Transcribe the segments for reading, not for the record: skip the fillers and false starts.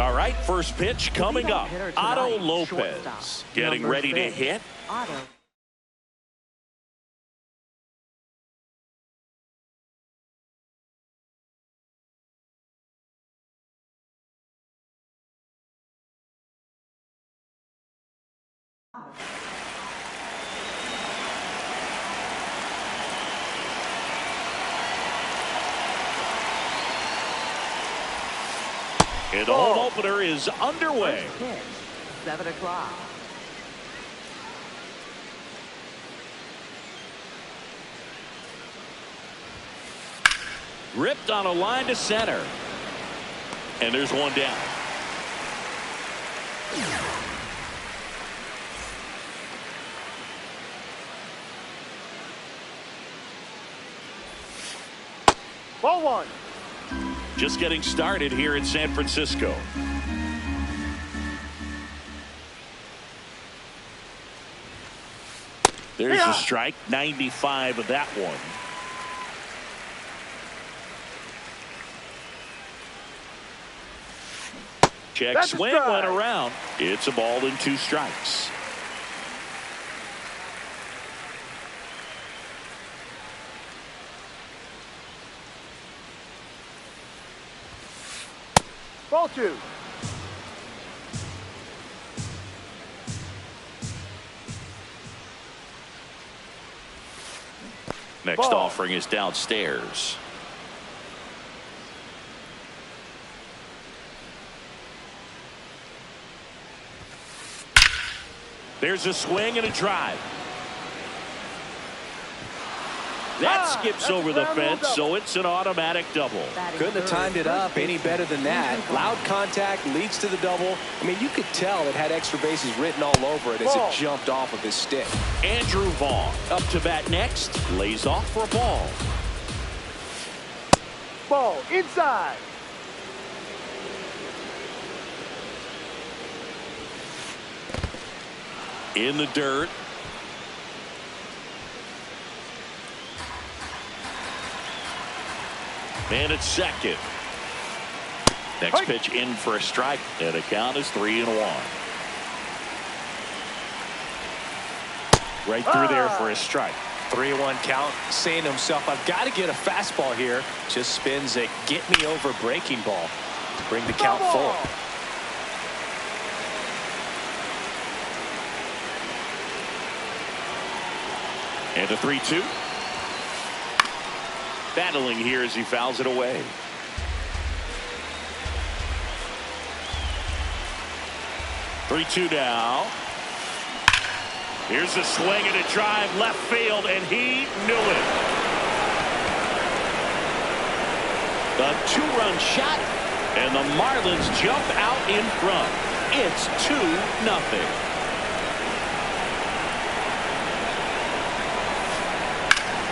All right, first pitch coming up. Otto Lopez getting ready to hit. Otto. And the home opener is underway. First pitch, 7 o'clock. Ripped on a line to center. And there's one down. Ball one. Just getting started here in San Francisco. There's a strike, 95 of that one. Check That's a swing strike. went around. It's a ball and 2 strikes. Ball two. Next Ball. offering is downstairs. There's a swing and a drive. That skips that's over a the ground rule fence, double. so it's an automatic double. Batting Couldn't have third, timed it first up any baseman, better than that. Andrew Loud Vaughn. contact leads to the double. I mean, you could tell it had extra bases written all over it as Ball. it jumped off of his stick. Andrew Vaughn up to bat next. Lays off for a ball. Ball inside. In the dirt. And it's second. Next pitch in for a strike. And the count is 3-1. Right through there for a strike. 3-1 count, saying to himself, I've got to get a fastball here. Just spins a get-me-over breaking ball to bring the count Ball. full. And a 3-2. Battling here as he fouls it away. Three-two now. Here's a swing and a drive left field, and he knew it. A 2-run shot, and the Marlins jump out in front. It's 2-0.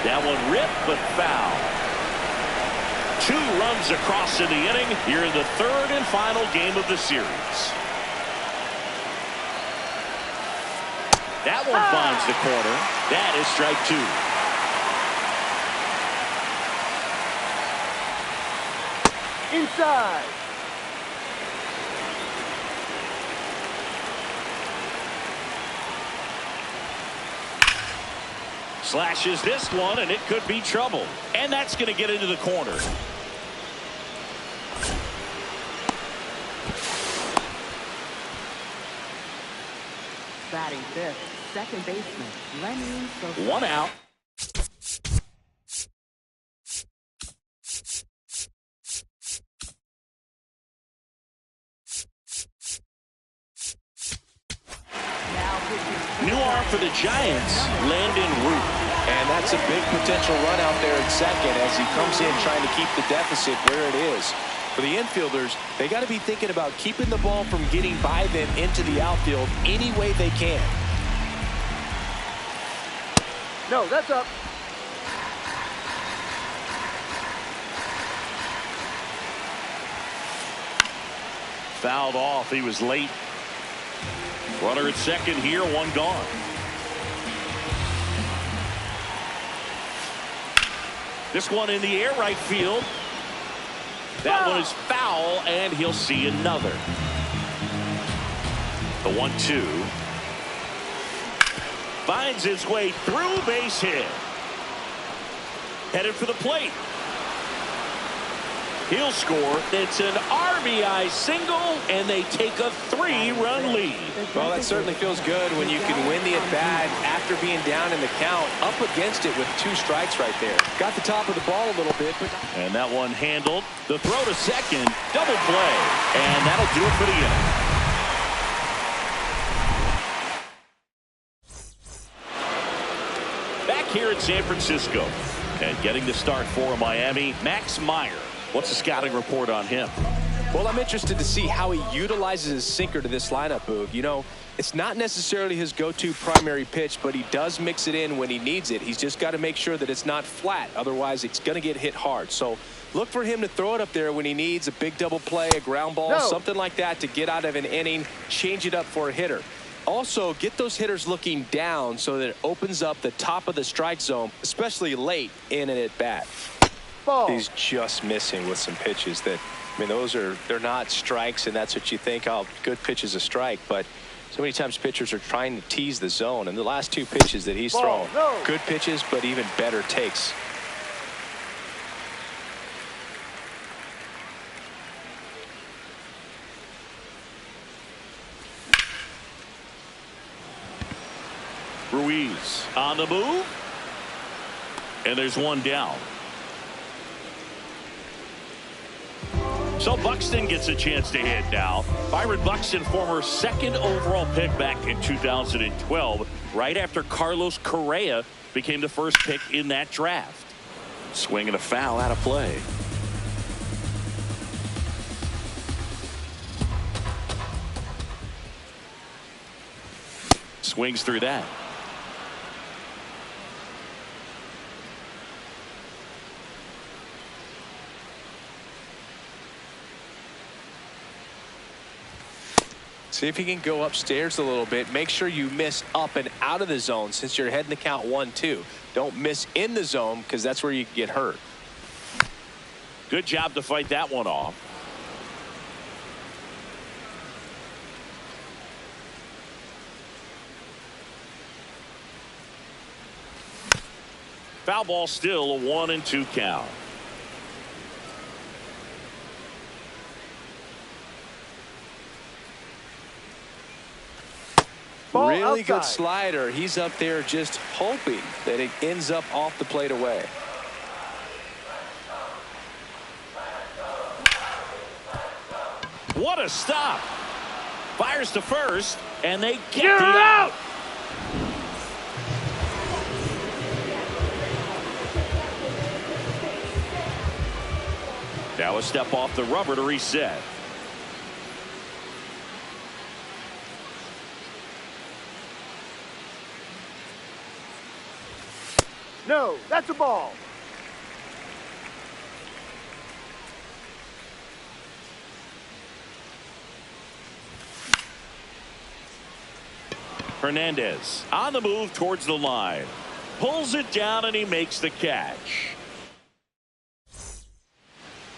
That one ripped but foul. 2 runs across in the inning here in the third and final game of the series. That one finds the corner. That is strike 2. Inside. Slashes this one, and it could be trouble. And that's going to get into the corner. Batting fifth, second baseman, Lenny Sofia. 1 out. Now pitching. New arm for the Giants, Landon Root. And that's a big potential run out there at second as he comes in trying to keep the deficit where it is. For the infielders, they got to be thinking about keeping the ball from getting by them into the outfield any way they can. No, that's up. Fouled off. He was late. Runner at second here, 1 gone. This one in the air, right field. That one is foul, and he'll see another. The 1-2. Finds his way through, base hit. Headed for the plate. He'll score. It's an RBI single, and they take a 3-run lead. Well, that certainly feels good when you can win the at-bat after being down in the count, up against it with 2 strikes right there. Got the top of the ball a little bit. And that one handled. The throw to second, double play, and that'll do it for the inning. Back here in San Francisco, and getting the start for Miami, Max Meyer. What's the scouting report on him? Well, I'm interested to see how he utilizes his sinker to this lineup, Boog. You know, it's not necessarily his go-to primary pitch, but he does mix it in when he needs it. He's just got to make sure that it's not flat. Otherwise, it's going to get hit hard. So look for him to throw it up there when he needs a big double play, a ground ball, something like that to get out of an inning, change it up for a hitter. Also, get those hitters looking down so that it opens up the top of the strike zone, especially late in an at-bat. He's just missing with some pitches that, I mean, they're not strikes, and that's what you think, oh, good pitch is a strike. But so many times pitchers are trying to tease the zone, and the last 2 pitches that he's thrown, good pitches, but even better takes. Ruiz on the move, and there's one down. So Buxton gets a chance to hit now. Byron Buxton, former 2nd overall pick back in 2012, right after Carlos Correa became the first pick in that draft. Swing and a foul out of play. Swings through that. See if you can go upstairs a little bit. Make sure you miss up and out of the zone since you're heading the count 1-2. Don't miss in the zone because that's where you get hurt. Good job to fight that one off. Foul ball, still a 1-2 count. Really good slider. He's up there just hoping that it ends up off the plate away. What a stop. Fires to first, and they get the out. Now a step off the rubber to reset. No, that's a ball. Hernandez on the move towards the line. Pulls it down, and he makes the catch.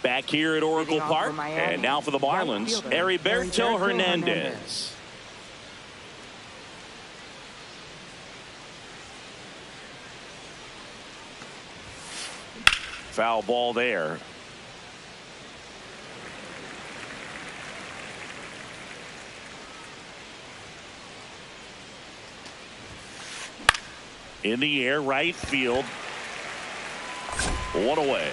Back here at Oracle Park, and now for the Marlins, Heriberto Hernandez. Foul ball there. In the air, right field. One away.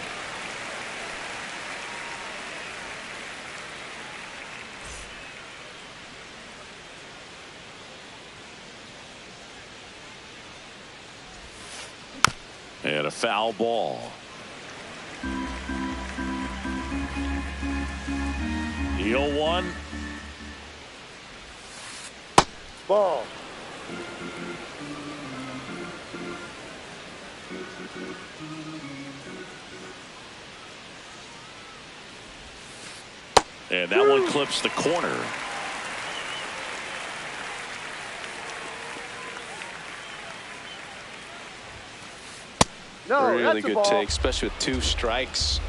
And a foul ball. The 0-1. Ball. And that one clips the corner. No, really that's a good ball. take, especially with 2 strikes.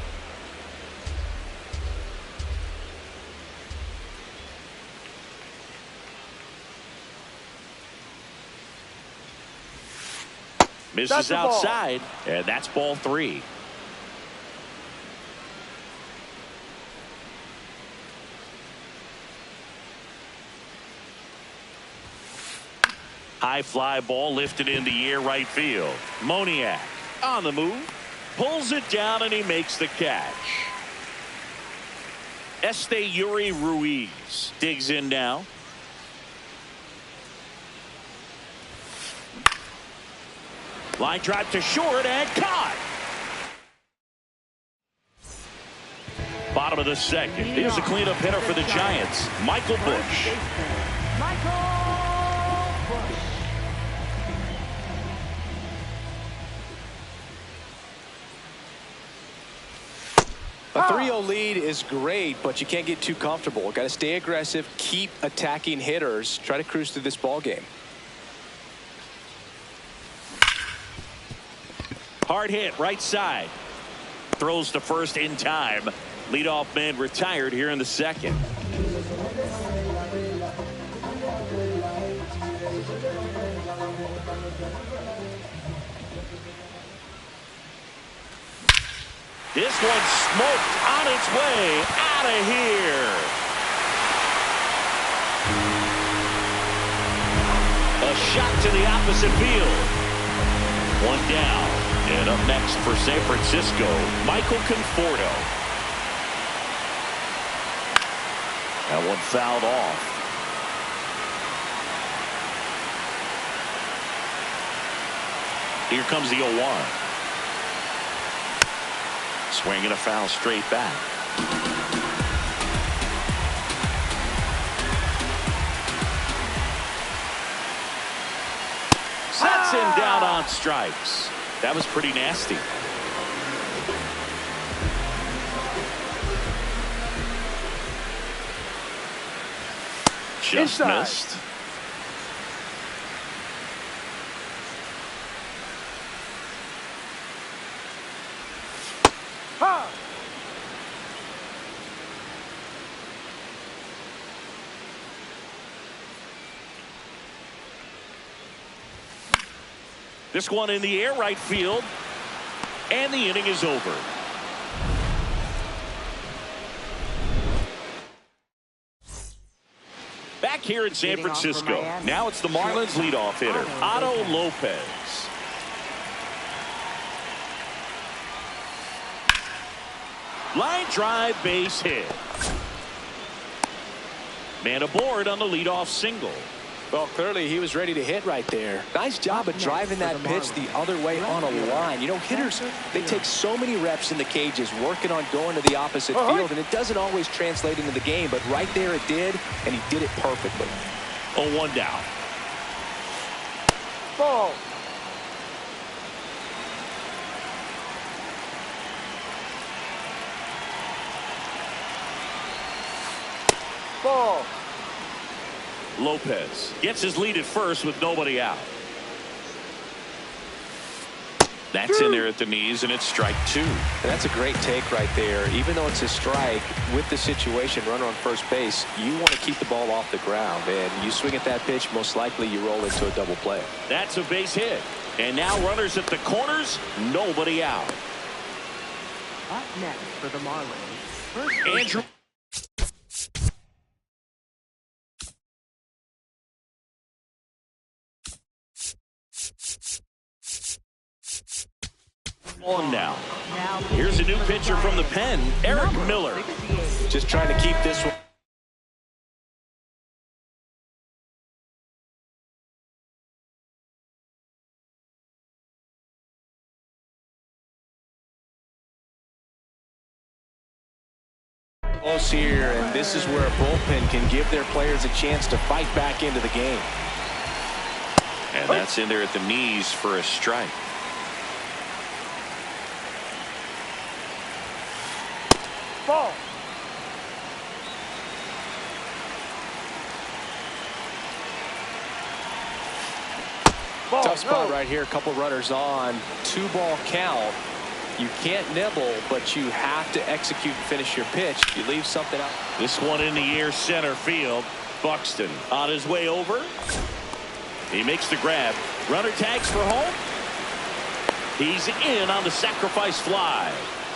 Misses a ball. outside, and that's ball 3. High fly ball lifted in the air right field. Moniak on the move. Pulls it down and he makes the catch. Esteury Ruiz digs in now. Line drive to short and caught. Bottom of the second. Here's a cleanup hitter for the Giants, Michael Busch. A 3-0 lead is great, but you can't get too comfortable. Got to stay aggressive, keep attacking hitters, try to cruise through this ball game. Hard hit right side. Throws to first in time. Leadoff man retired here in the second. This one smoked on its way out of here. A shot to the opposite field. One down. And up next for San Francisco, Michael Conforto. That one fouled off. Here comes the 0-1. Swinging a foul straight back. Sets him down on strikes. That was pretty nasty. Just Inside. missed. Ha! This one in the air right field. And the inning is over. Back here in San Leading off for Francisco. Miami. Now it's the Marlins leadoff hitter, Otto Lopez. Line drive, base hit. Man aboard on the leadoff single. Well, clearly he was ready to hit right there. Nice job of driving that pitch the other way on a line. You know, hitters, they take so many reps in the cages working on going to the opposite field, and it doesn't always translate into the game, but right there it did, and he did it perfectly. 0-1 down. Ball. Ball. Lopez gets his lead at first with nobody out. That's in there at the knees, and it's strike 2. And that's a great take right there. Even though it's a strike, with the situation, runner on first base, you want to keep the ball off the ground. And you swing at that pitch, most likely you roll into a double play. That's a base hit. And now runners at the corners, nobody out. Up next for the Marlins, first Andrew. On now. Here's a new pitcher from the pen, Eric Miller. Just trying to keep this one. Close here, and this is where a bullpen can give their players a chance to fight back into the game. And that's in there at the knees for a strike. Ball. Ball. Tough spot No. right here. A couple runners on. 2-ball count. You can't nibble, but you have to execute and finish your pitch. You leave something out. This one in the air center field. Buxton on his way over. He makes the grab. Runner tags for home. He's in on the sacrifice fly.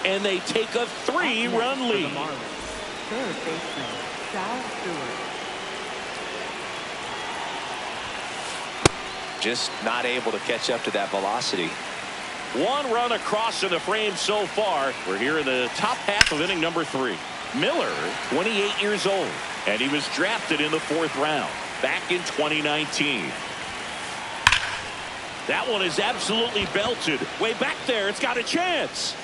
And they take a 3-run lead. Third baseman, Sal Stewart. Just not able to catch up to that velocity. 1 run across in the frame so far. We're here in the top half of inning number 3. Miller, 28 years old, and he was drafted in the 4th round back in 2019. That one is absolutely belted. Way back there, it's got a chance.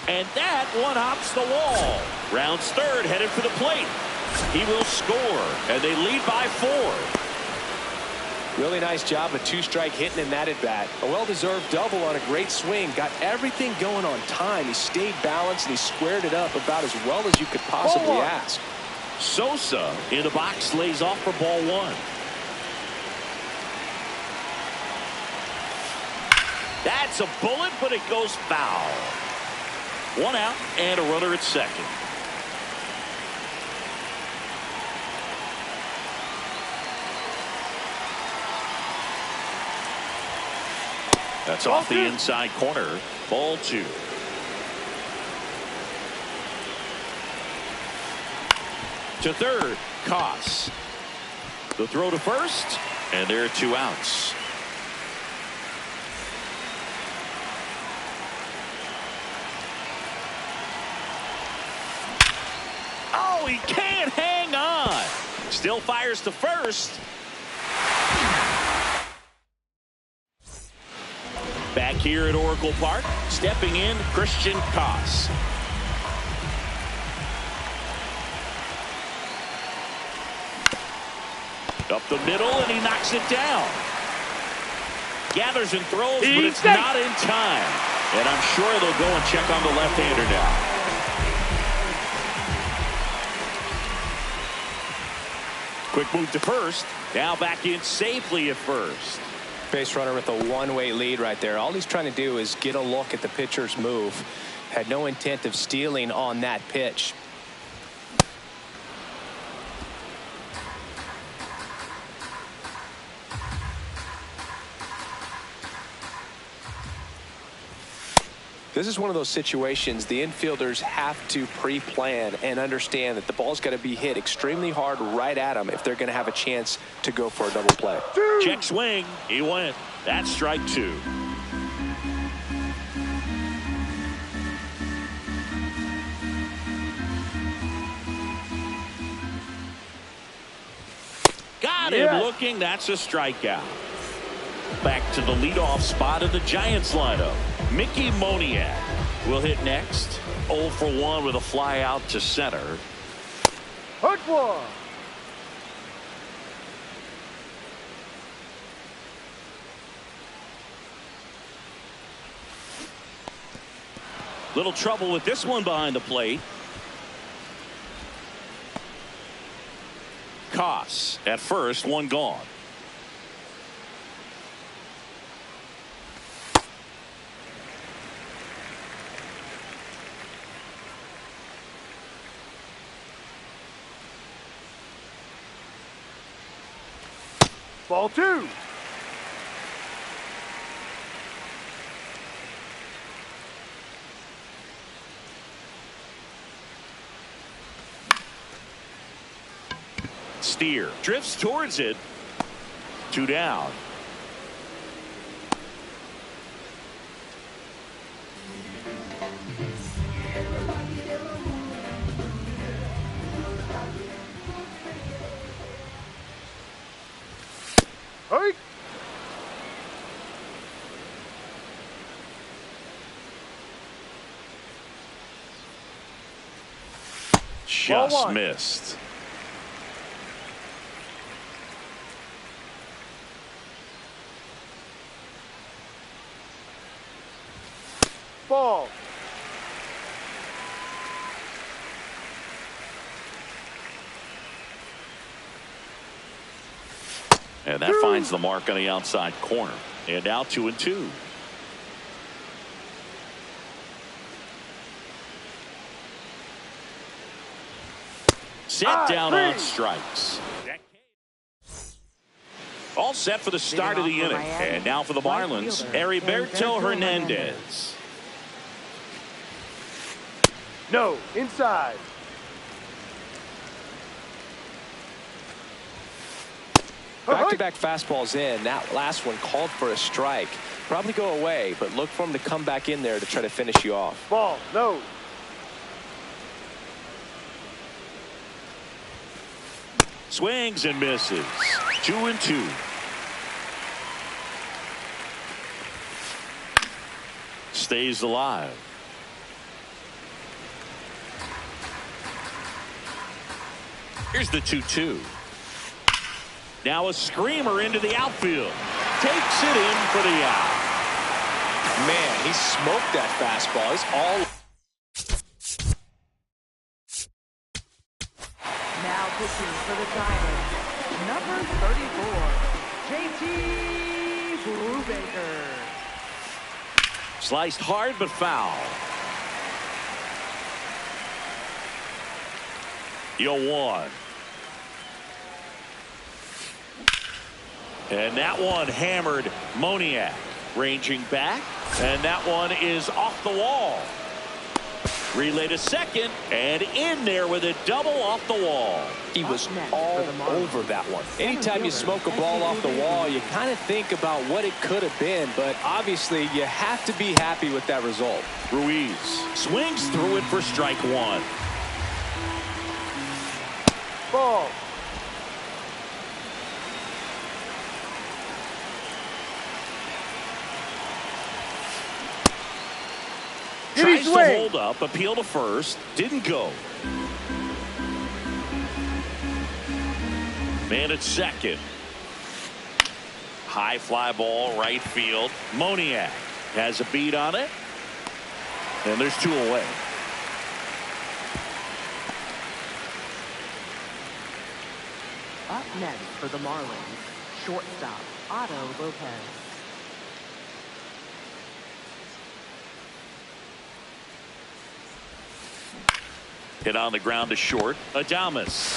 And that one hops the wall. Rounds third, headed for the plate. He will score, and they lead by 4. Really nice job of 2-strike hitting in that at bat. A well-deserved double on a great swing. Got everything going on time. He stayed balanced and he squared it up about as well as you could possibly ask. Sosa in the box lays off for ball 1. That's a bullet, but it goes foul. 1 out and a runner at second. That's off the inside corner. Ball 2. To third, Koss. The throw to first, and there are 2 outs. Oh, he can't hang on. Still fires to first. Back here at Oracle Park, stepping in, Christian Koss. Up the middle, and he knocks it down. Gathers and throws, but it's not in time. And I'm sure they'll go and check on the left-hander now. Quick move to first. Now back in safely at first. Base runner with a one-way lead right there. All he's trying to do is get a look at the pitcher's move. Had no intent of stealing on that pitch. This is one of those situations the infielders have to pre-plan and understand that the ball's got to be hit extremely hard right at them if they're going to have a chance to go for a double play. Check swing. He went. That's strike 2. Got him looking. That's a strikeout. Back to the leadoff spot of the Giants lineup. Mickey Moniak will hit next. 0 for 1 with a fly out to center. Hurt one. Little trouble with this one behind the plate. Koss at first, 1 gone. Ball 2. Steer drifts towards it. 2 down. Hey. Just missed. Ball. And that finds the mark on the outside corner. And now 2-2. Set down on strikes. all set for the start of the inning. And now for the Marlins, Heriberto Hernandez. No, inside. Back-to-back fastballs in. That last one called for a strike. Probably go away, but look for him to come back in there to try to finish you off. Ball, no. Swings and misses. 2-2. Stays alive. Here's the 2-2. Now a screamer into the outfield. Takes it in for the out. Man, he smoked that fastball. It's all. Now pitching for the Giants, number 34, JT Brubaker. Sliced hard but foul. 0-1. And that one hammered Moniak. Ranging back, and that one is off the wall. Relay to second, and in there with a double off the wall. He was all over that one. Anytime you smoke a ball off the wall, you kind of think about what it could have been, but obviously you have to be happy with that result. Ruiz swings through it for strike one. Ball. Tries to hold up, appeal to first, didn't go. Man at second. High fly ball, right field. Moniak has a beat on it. And there's two away. Up next for the Marlins, shortstop Otto Lopez. Hit on the ground to short. Adames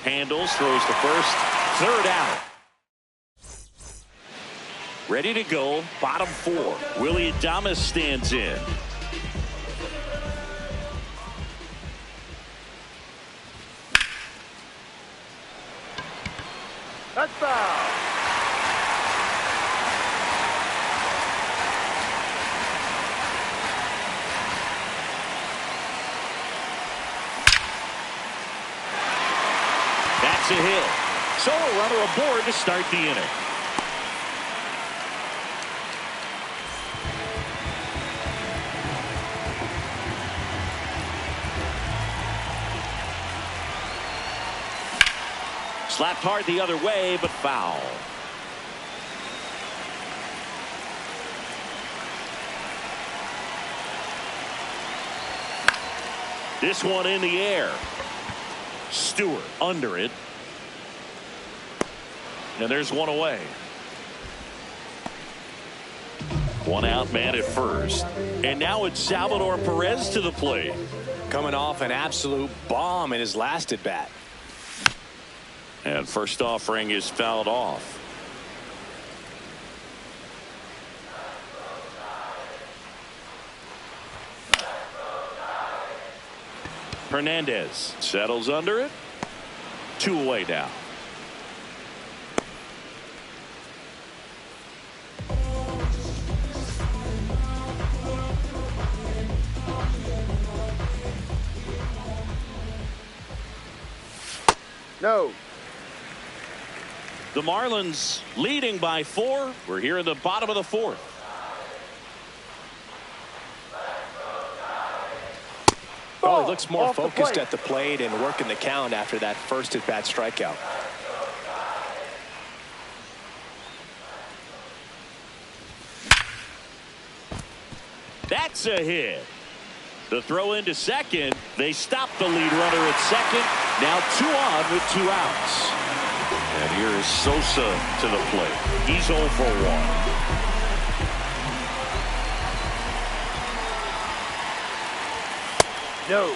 handles, throws to first. Third out. Ready to go. Bottom four. Willy Adames stands in. That's foul. That's a hit. So a runner aboard to start the inning. Slapped hard the other way, but foul. This one in the air. Stewart under it. And there's one away. One out, man at first. And now it's Salvador Perez to the plate. Coming off an absolute bomb in his last at bat. And first offering is fouled off. Hernandez settles under it. Two away now. No. The Marlins leading by 4. We're here in the bottom of the 4th. Oh, he looks more focused at the plate and working the count after that first at bat strikeout. That's a hit. The throw into second. They stop the lead runner at second. Now 2 on with 2 outs. And here is Sosa to the plate. He's 0 for 1. No.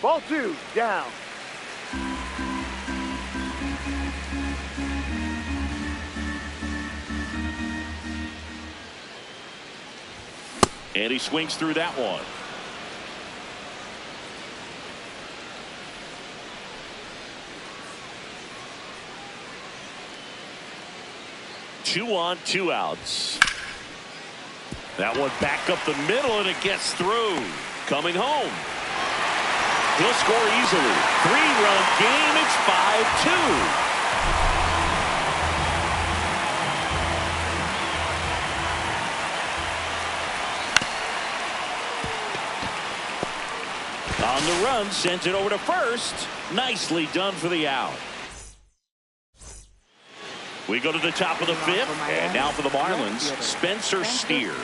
Ball 2, down. And he swings through that one. Two on, two outs. That one back up the middle, and it gets through. Coming home. He'll score easily. 3-run game. It's 5-2. On the run, sends it over to first. Nicely done for the out. We go to the top of the fifth, and now for the Marlins, Spencer Steer.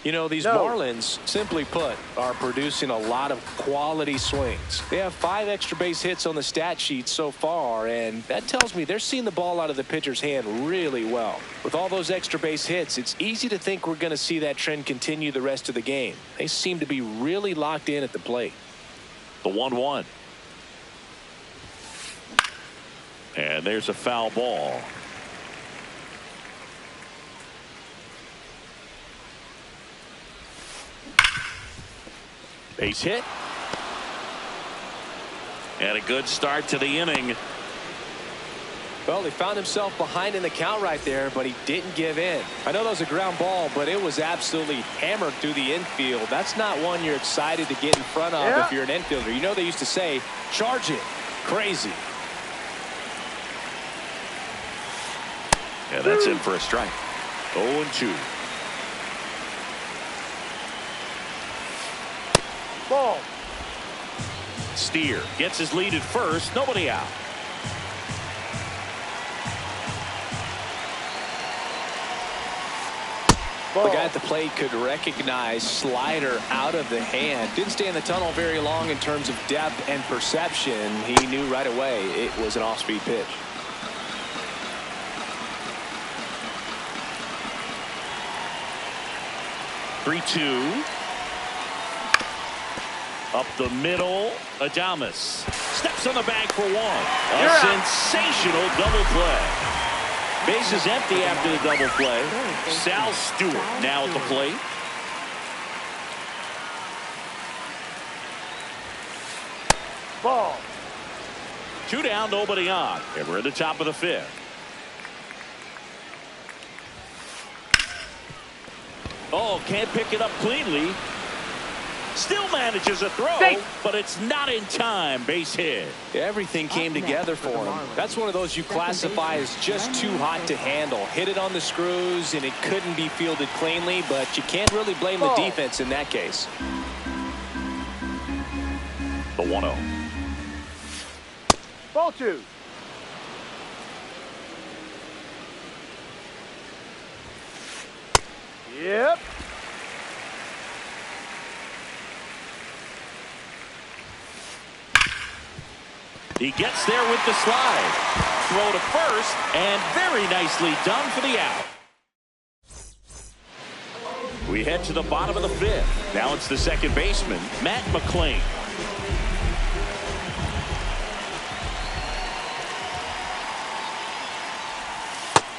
You know, these Marlins, simply put, are producing a lot of quality swings. They have 5 extra base hits on the stat sheet so far, and that tells me they're seeing the ball out of the pitcher's hand really well. With all those extra base hits, it's easy to think we're going to see that trend continue the rest of the game. They seem to be really locked in at the plate. The 1-1. And there's a foul ball. Base hit. And a good start to the inning. Well, he found himself behind in the count right there, but he didn't give in. I know that was a ground ball, but it was absolutely hammered through the infield. That's not one you're excited to get in front of if you're an infielder. You know they used to say, charge it. Crazy. Yeah, that's in for a strike. 0-2. Ball. Steer gets his lead at first. Nobody out. Ball. The guy at the plate could recognize slider out of the hand. Didn't stay in the tunnel very long in terms of depth and perception. He knew right away it was an off-speed pitch. Three-two. Up the middle, Adames steps on the bag for one. A sensational double play. Base is empty after the double play. Sal Stewart now at the plate. Ball. 2 down, nobody on. And we're at the top of the fifth. Oh, can't pick it up cleanly. Still manages a throw, but it's not in time. Base hit. Everything came together for him. That's one of those you classify as just too hot to handle. Hit it on the screws, and it couldn't be fielded cleanly, but you can't really blame the defense in that case. The 1-0. Ball 2. Yep. He gets there with the slide. Throw to first, and very nicely done for the out. We head to the bottom of the fifth. Now it's the second baseman, Matt McLain.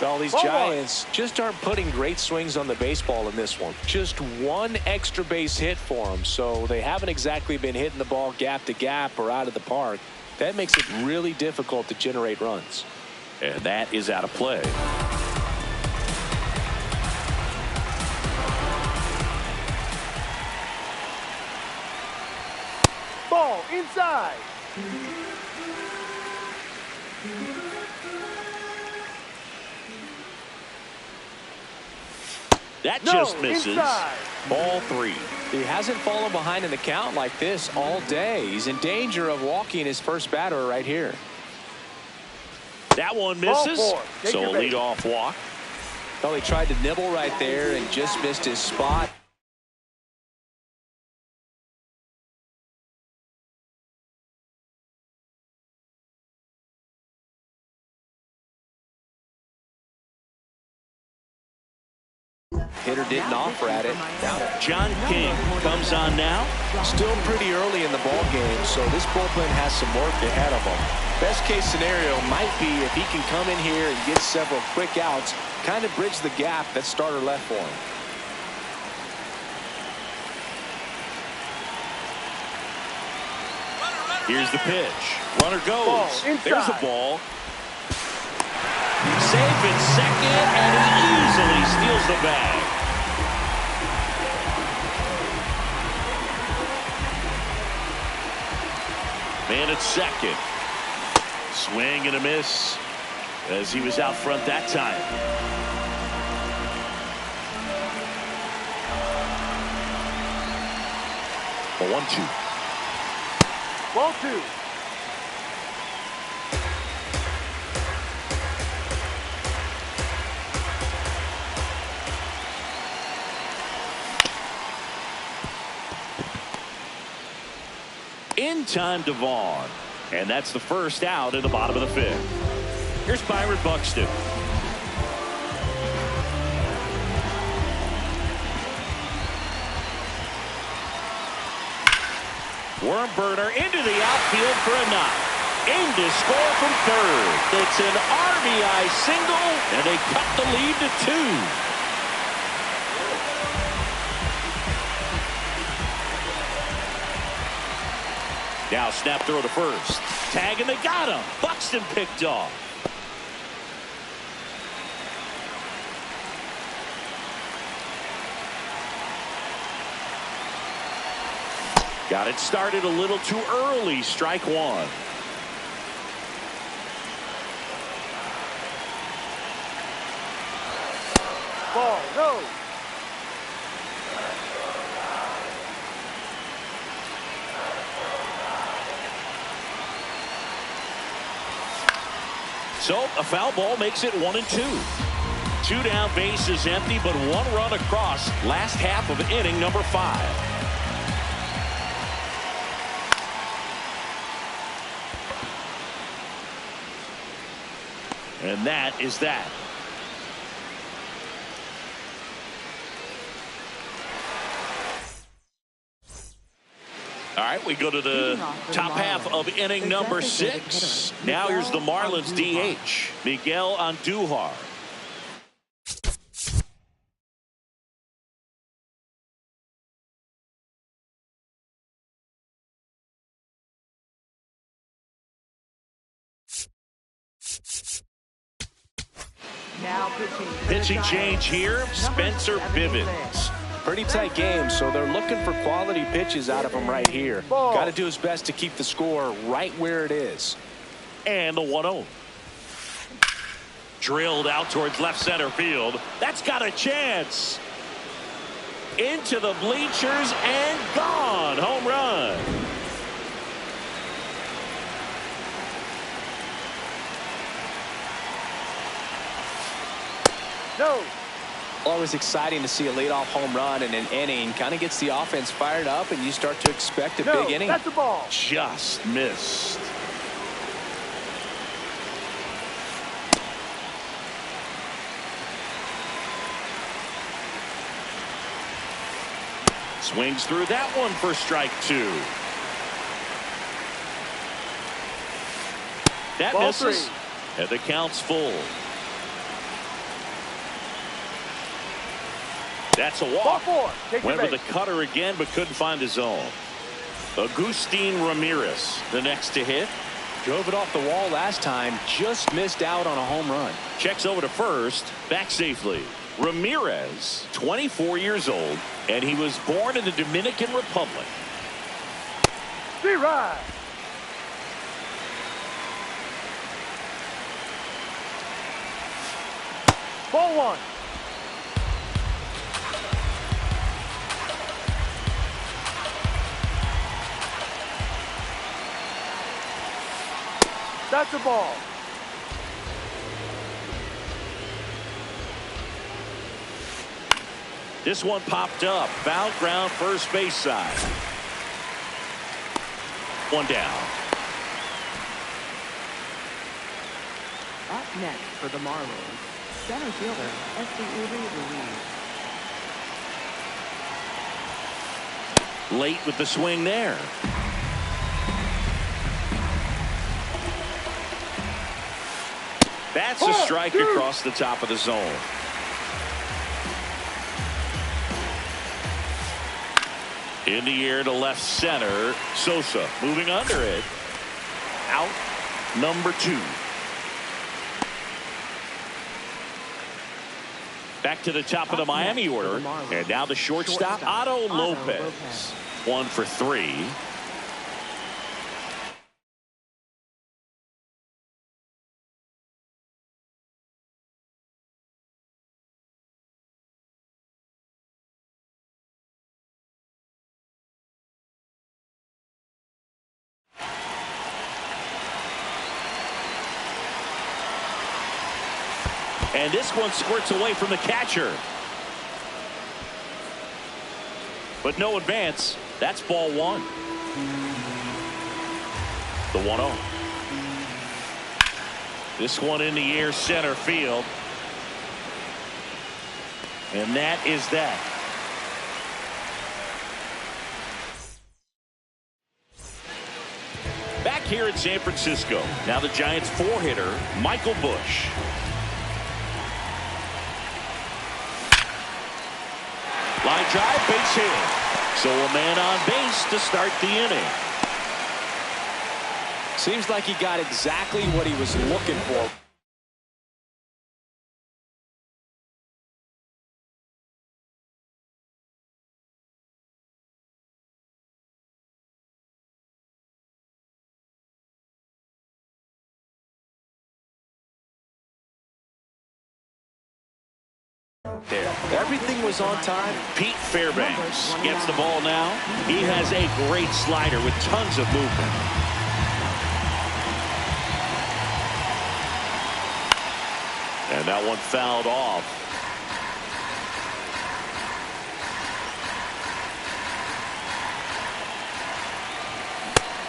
Well, these Giants just aren't putting great swings on the baseball in this one. Just one extra base hit for them, so they haven't exactly been hitting the ball gap to gap or out of the park. That makes it really difficult to generate runs. And that is out of play. Ball inside. That just misses. Inside. Ball 3. He hasn't fallen behind in the count like this all day. He's in danger of walking his first batter right here. That one misses. So a leadoff walk. Well, he tried to nibble right there and just missed his spot. Hitter didn't offer at it. John King comes on now. Still pretty early in the ball game, so this bullpen has some work ahead of them. Best case scenario might be if he can come in here and get several quick outs, kind of bridge the gap that starter left for him. Here's the pitch. Runner goes. Ball, There's a ball. Safe at second, and he easily steals the bag. Man at second. Swing and a miss as he was out front that time. A 1-2. Ball 2. In time to Vaughn. And that's the first out in the bottom of the fifth. Here's Byron Buxton. Worm burner into the outfield for a knock. Aimed to score from third. It's an RBI single, and they cut the lead to 2. Now snap throw to first. Tag and they got him. Buxton picked off. Got it started a little too early. Strike 1. Ball, no. So a foul ball makes it 1-2. 2 down, bases empty, but 1 run across. Last half of inning number 5. And that is that. All right, we go to the top half of inning number 6. Now here's the Marlins DH, Miguel Andujar. Now Pitching change here, Spencer Bivens. Pretty tight game, so they're looking for quality pitches out of him right here. Got to do his best to keep the score right where it is. And the 1-0. Drilled out towards left center field. That's got a chance. Into the bleachers and gone. Home run. No. Always exciting to see a leadoff home run in an inning. Kind of gets the offense fired up, and you start to expect a big inning. That's a ball. Just missed. Swings through that one for strike 2. That Ball misses. 3. And the count's full. That's a walk. Ball 4. Take Went your with base. the cutter again, but couldn't find the zone. Agustin Ramirez, the next to hit. Drove it off the wall last time. Just missed out on a home run. Checks over to first. Back safely. Ramirez, 24 years old, and he was born in the Dominican Republic. Right. Ball 1. That's a ball. This one popped up. Foul ground first base side. One down. Up next for the Marlins, center fielder, Esteury Ruiz. Late with the swing there. That's a strike across the top of the zone. In the air to left center. Sosa moving under it. Out number 2. Back to the top of the Miami order. And now the shortstop, Otto Lopez. 1 for 3. And this one squirts away from the catcher. But no advance. That's ball 1. The 1-0. This one in the air center field. And that is that. Back here in San Francisco. Now the Giants 4-hitter, Michael Busch. Line drive, base hit. So a man on base to start the inning. Seems like he got exactly what he was looking for. There. Everything was on time. Pete Fairbanks gets the ball now. He has a great slider with tons of movement. And that one fouled off.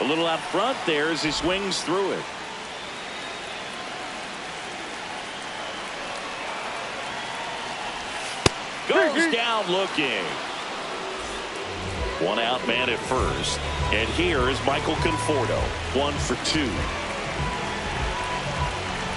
A little out front there as he swings through it. Goes down looking. 1 out, man at first. And here is Michael Conforto. 1 for 2.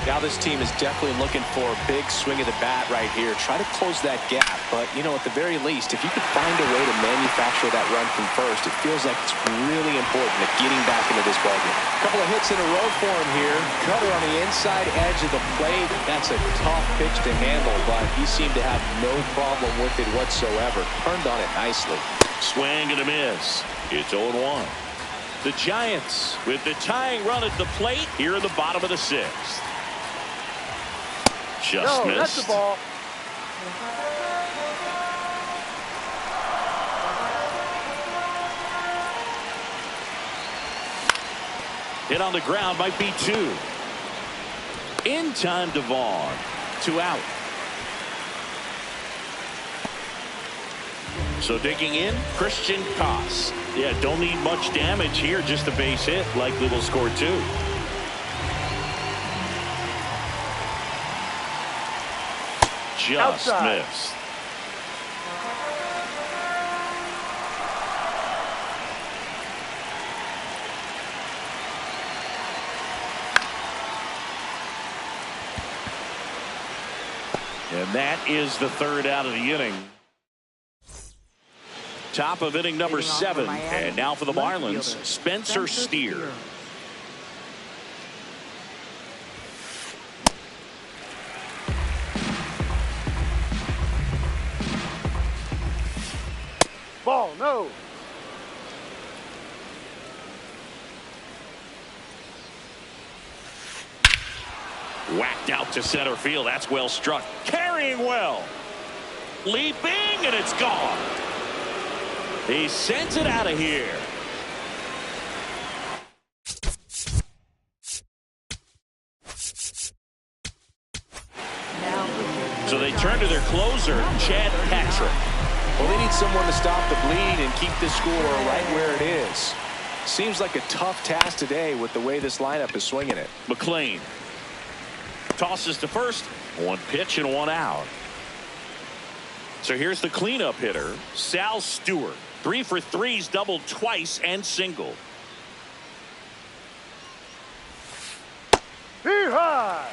Now this team is definitely looking for a big swing of the bat right here. Try to close that gap. But, you know, at the very least, if you could find a way to manufacture that run from first, it feels like it's really important at getting back into this ballgame. A couple of hits in a row for him here. Cutter on the inside edge of the plate. That's a tough pitch to handle, but he seemed to have no problem with it whatsoever. Turned on it nicely. Swing and a miss. It's 0-1. The Giants with the tying run at the plate here in the bottom of the 6th. Just missed. That's the ball. Hit on the ground, might be 2. In time to Vaughn. 2 out. So digging in, Christian Koss. Yeah, don't need much damage here, just a base hit. Likely will score 2. Just Outside. missed. And that is the 3rd out of the inning. Top of inning number 7. And now for the Marlins, Spencer Steer. Ball, no. Whacked out to center field. That's well struck. Carrying well. Leaping, and it's gone. He sends it out of here. So they turn to their closer, Chad Patrick. Well, they need someone to stop the bleed and keep the score right where it is. Seems like a tough task today with the way this lineup is swinging it. McLean tosses to first. 1 pitch and 1 out. So here's the cleanup hitter, Sal Stewart. 3 for 3s, doubled twice and singled. Here high.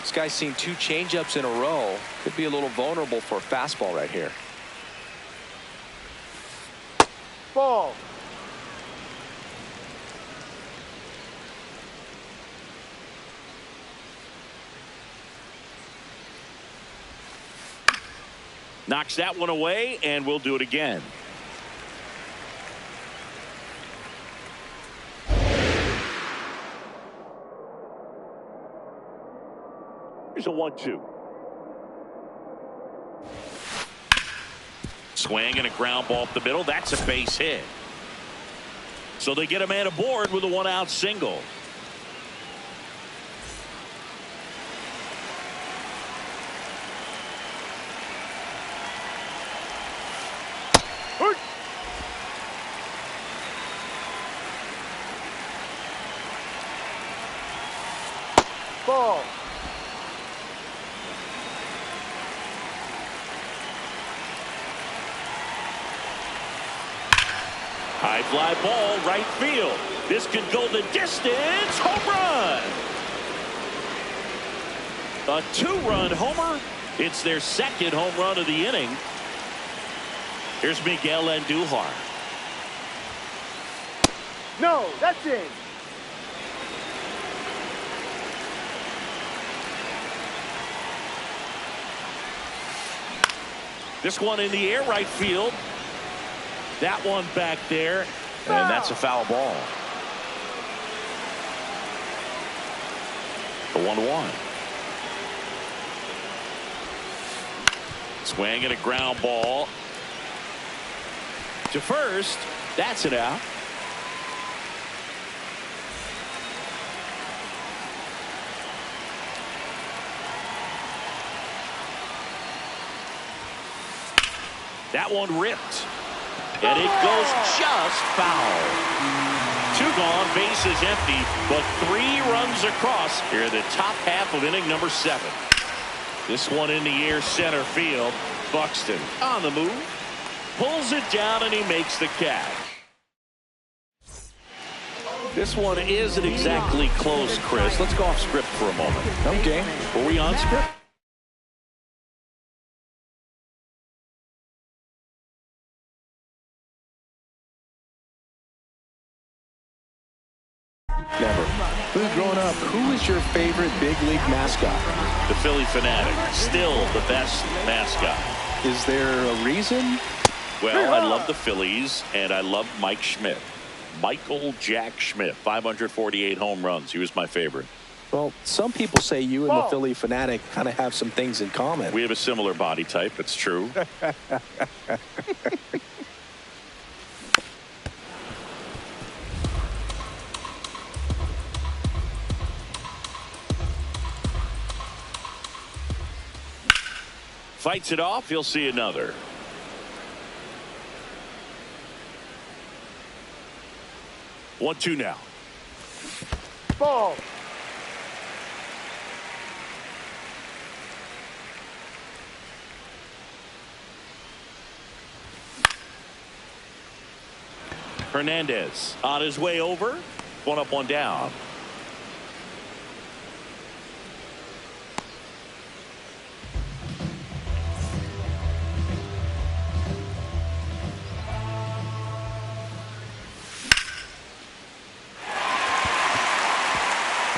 This guy's seen 2 changeups in a row. Could be a little vulnerable for a fastball right here. Ball. Knocks that one away, and we'll do it again. Here's a 1-2. Swing and a ground ball up the middle. That's a base hit. So they get a man aboard with a 1-out single. Ball. High fly ball, right field. This could go the distance. Home run. A 2-run homer. It's their second home run of the inning. Here's Miguel Andujar. No, that's in. This one in the air, right field. That one back there, and that's a foul ball. The 1-1. Swing and a ground ball to first. That's it out. That one ripped. And it goes just foul. 2 gone, bases empty, but 3 runs across here in the top half of inning number 7. This one in the air, center field. Buxton on the move. Pulls it down, and he makes the catch. This one isn't exactly close, Chris. Let's go off script for a moment. Okay. Were we on script? Never. Growing up, who is your favorite big league mascot? The Philly Fanatic. Still the best mascot. Is there a reason? Well, I love the Phillies, and I love Mike Schmidt. Michael Jack Schmidt, 548 home runs. He was my favorite. Well, some people say you and the Philly Fanatic kind of have some things in common. We have a similar body type. It's true. Fights it off. He'll see another. One, 2 now. Ball. Hernandez on his way over. 1 up, 1 down.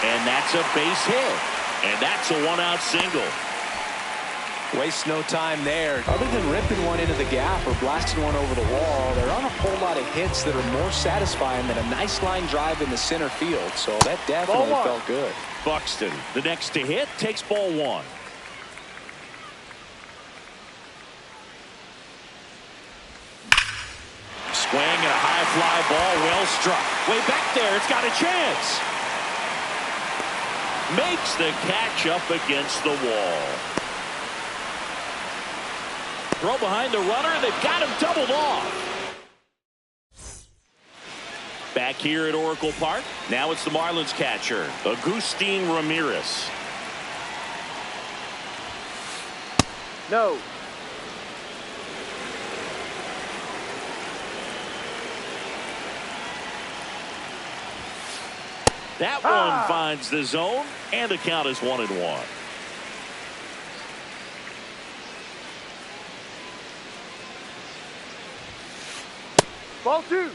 And that's a base hit. And that's a 1-out single. Waste no time there. Other than ripping one into the gap or blasting one over the wall, there aren't a whole lot of hits that are more satisfying than a nice line drive in the center field. So that definitely felt good. Buxton, the next to hit, takes ball 1. Swing and a high fly ball, well struck. Way back there, it's got a chance. Makes the catch up against the wall. Throw behind the runner, they've got him doubled off. Back here at Oracle Park, now it's the Marlins catcher, Agustin Ramirez. No. That one finds the zone, and the count is 1-1. Ball 2.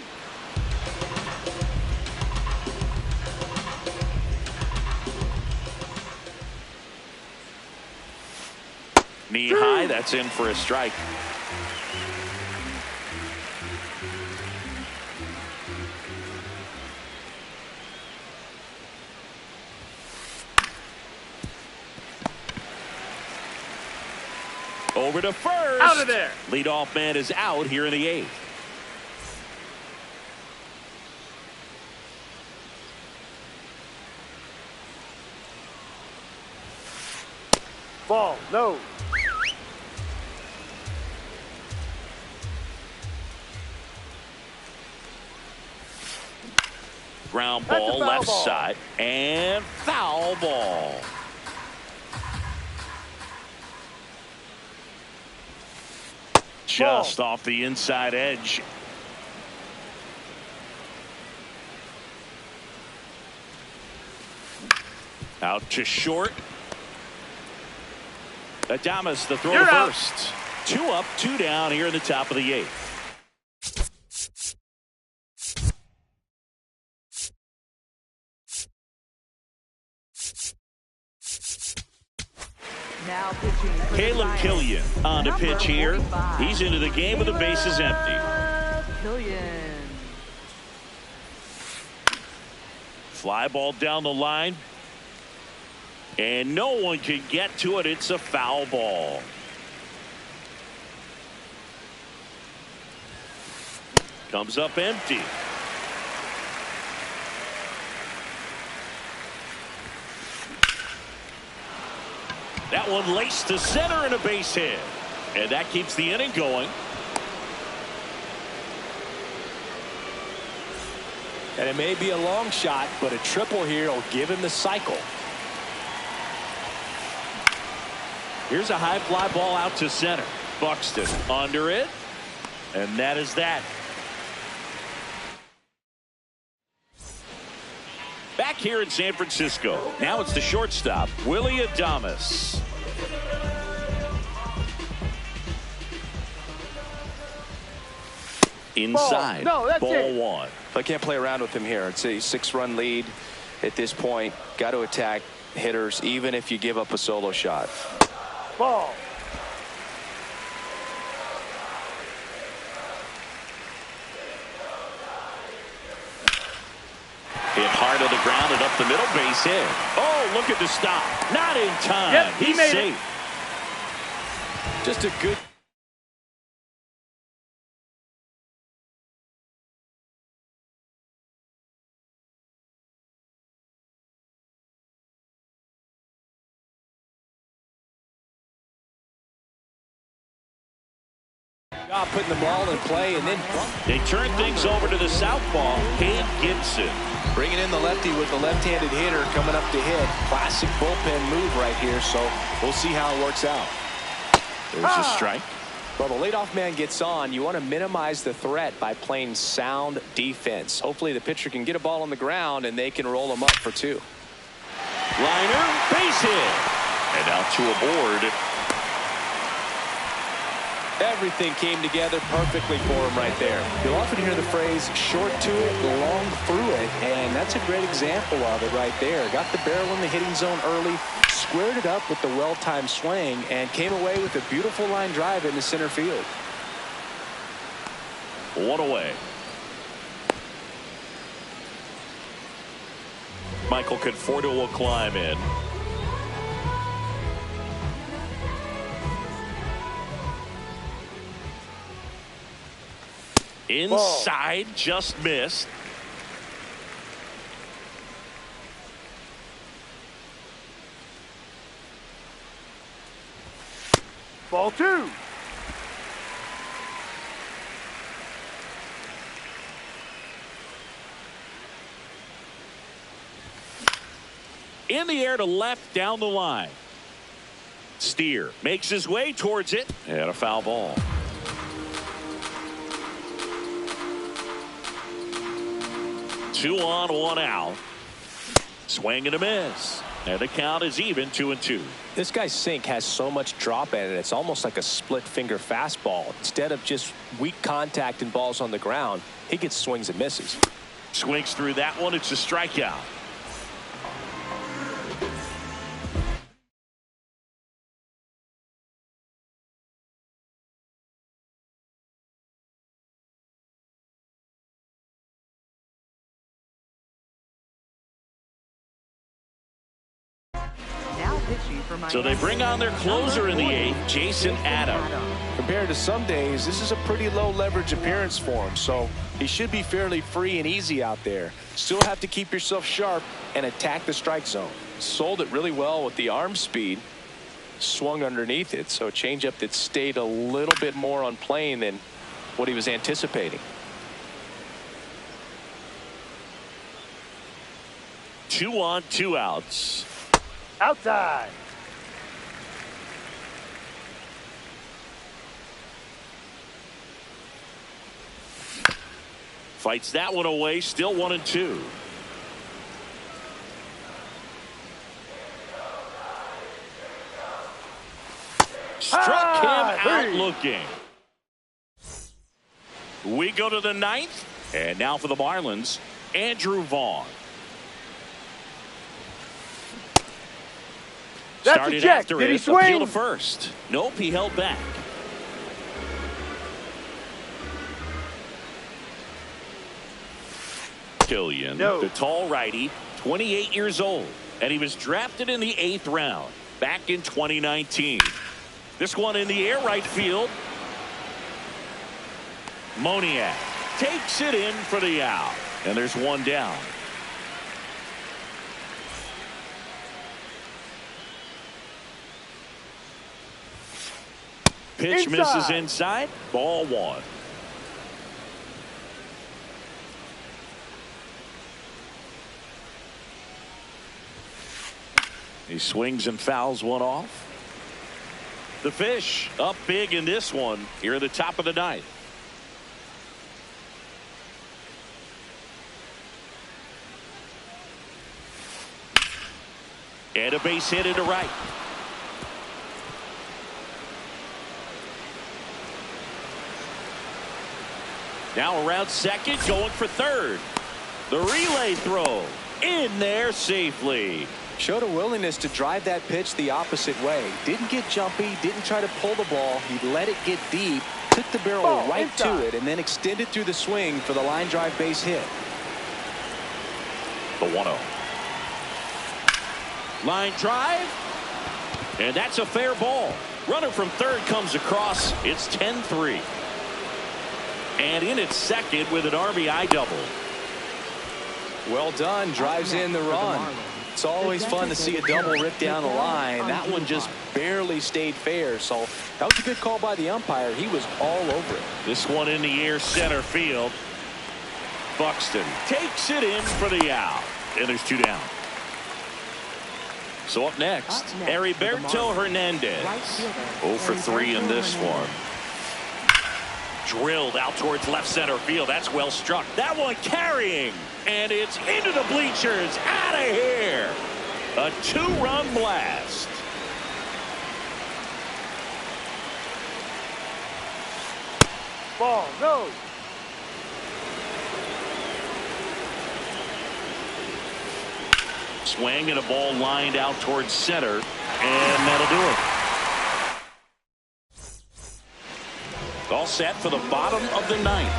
Knee high, that's in for a strike. Over to first. Out of there. Leadoff man is out here in the 8th. Ball. No. Ground That's a ball foul left ball. side and foul ball. Just off the inside edge. Out to short. Adames the throw You're to out. first. 2 up, 2 down here in the top of the 8th. Now pitching for the Caleb Giants. Killian on to Number pitch here. 45. He's into the game with the bases empty. Killian. Fly ball down the line. And no one can get to it. It's a foul ball. Comes up empty. That one laced to center and a base hit. And that keeps the inning going. And it may be a long shot, but a triple here will give him the cycle. Here's a high fly ball out to center. Buxton under it. And that is that. Back here in San Francisco. Now it's the shortstop, Willy Adames. Inside. Ball. No, that's ball it. 1. I can't play around with him here. It's a 6-run lead at this point. Got to attack hitters even if you give up a solo shot. Ball. Hit hard on the ground and up the middle, base hit. Oh, look at the stop. Not in time. Yep, he He's made it. safe. Just a good job putting the ball in play, and then They turn things over to the southpaw, Cade Gibson. bringing in the lefty with the left-handed hitter coming up to hit. Classic bullpen move right here, so we'll see how it works out. There's a strike. Well, the leadoff man gets on. You want to minimize the threat by playing sound defense. Hopefully the pitcher can get a ball on the ground and they can roll him up for 2. Liner, base hit. And out to a board. Everything came together perfectly for him right there. You'll often hear the phrase short to it, long through it, and that's a great example of it right there. Got the barrel in the hitting zone early, squared it up with the well-timed swing, and came away with a beautiful line drive into center field. 1 away. Michael Conforto will climb in. Inside, just missed. Ball 2. In the air to left down the line. Steer makes his way towards it, and a foul ball. Two on, one out. Swing and a miss. And the count is even 2-2. This guy's sink has so much drop in it. It's almost like a split finger fastball. Instead of just weak contact and balls on the ground, he gets swings and misses. Swings through that one. It's a strikeout. So they bring on their closer in the eighth, Jason Adam. Compared to some days, this is a pretty low leverage appearance for him, so he should be fairly free and easy out there. Still have to keep yourself sharp and attack the strike zone. Sold it really well with the arm speed. Swung underneath it, so a changeup that stayed a little bit more on plane than what he was anticipating. 2 on, 2 outs. Outside. Fights that one away. Still 1-2. Struck him out looking. We go to the ninth. And now for the Marlins, Andrew Vaughn. That's Started a check. after Did it. he swing? Appeal to first. Nope, he held back. Killian, the tall righty, 28 years old, and he was drafted in the 8th round back in 2019. This one in the air right field. Moniak takes it in for the out, and there's one down. Pitch misses inside. Ball 1. He swings and fouls one off. The Fish up big in this one here at the top of the ninth. And a base hit into right. Now around second, going for third. The relay throw in there safely. Showed a willingness to drive that pitch the opposite way. Didn't get jumpy, didn't try to pull the ball. He let it get deep, took the barrel right to it, and then extended through the swing for the line drive base hit. The 1-0. Line drive. And that's a fair ball. Runner from third comes across. It's 10-3. And in at second with an RBI double. Well done. Drives in the run. It's always fun to see a double rip down the line. That one just barely stayed fair. So that was a good call by the umpire. He was all over it. This one in the air center field. Buxton takes it in for the out. And there's 2 down. So up next, Heriberto Hernandez. 0 for 3 in this one. Drilled out towards left center field. That's well struck. That one carrying. And it's into the bleachers. Out of here. A 2-run blast. Ball, no. Swing and a ball lined out towards center. And that'll do it. All set for the bottom of the ninth.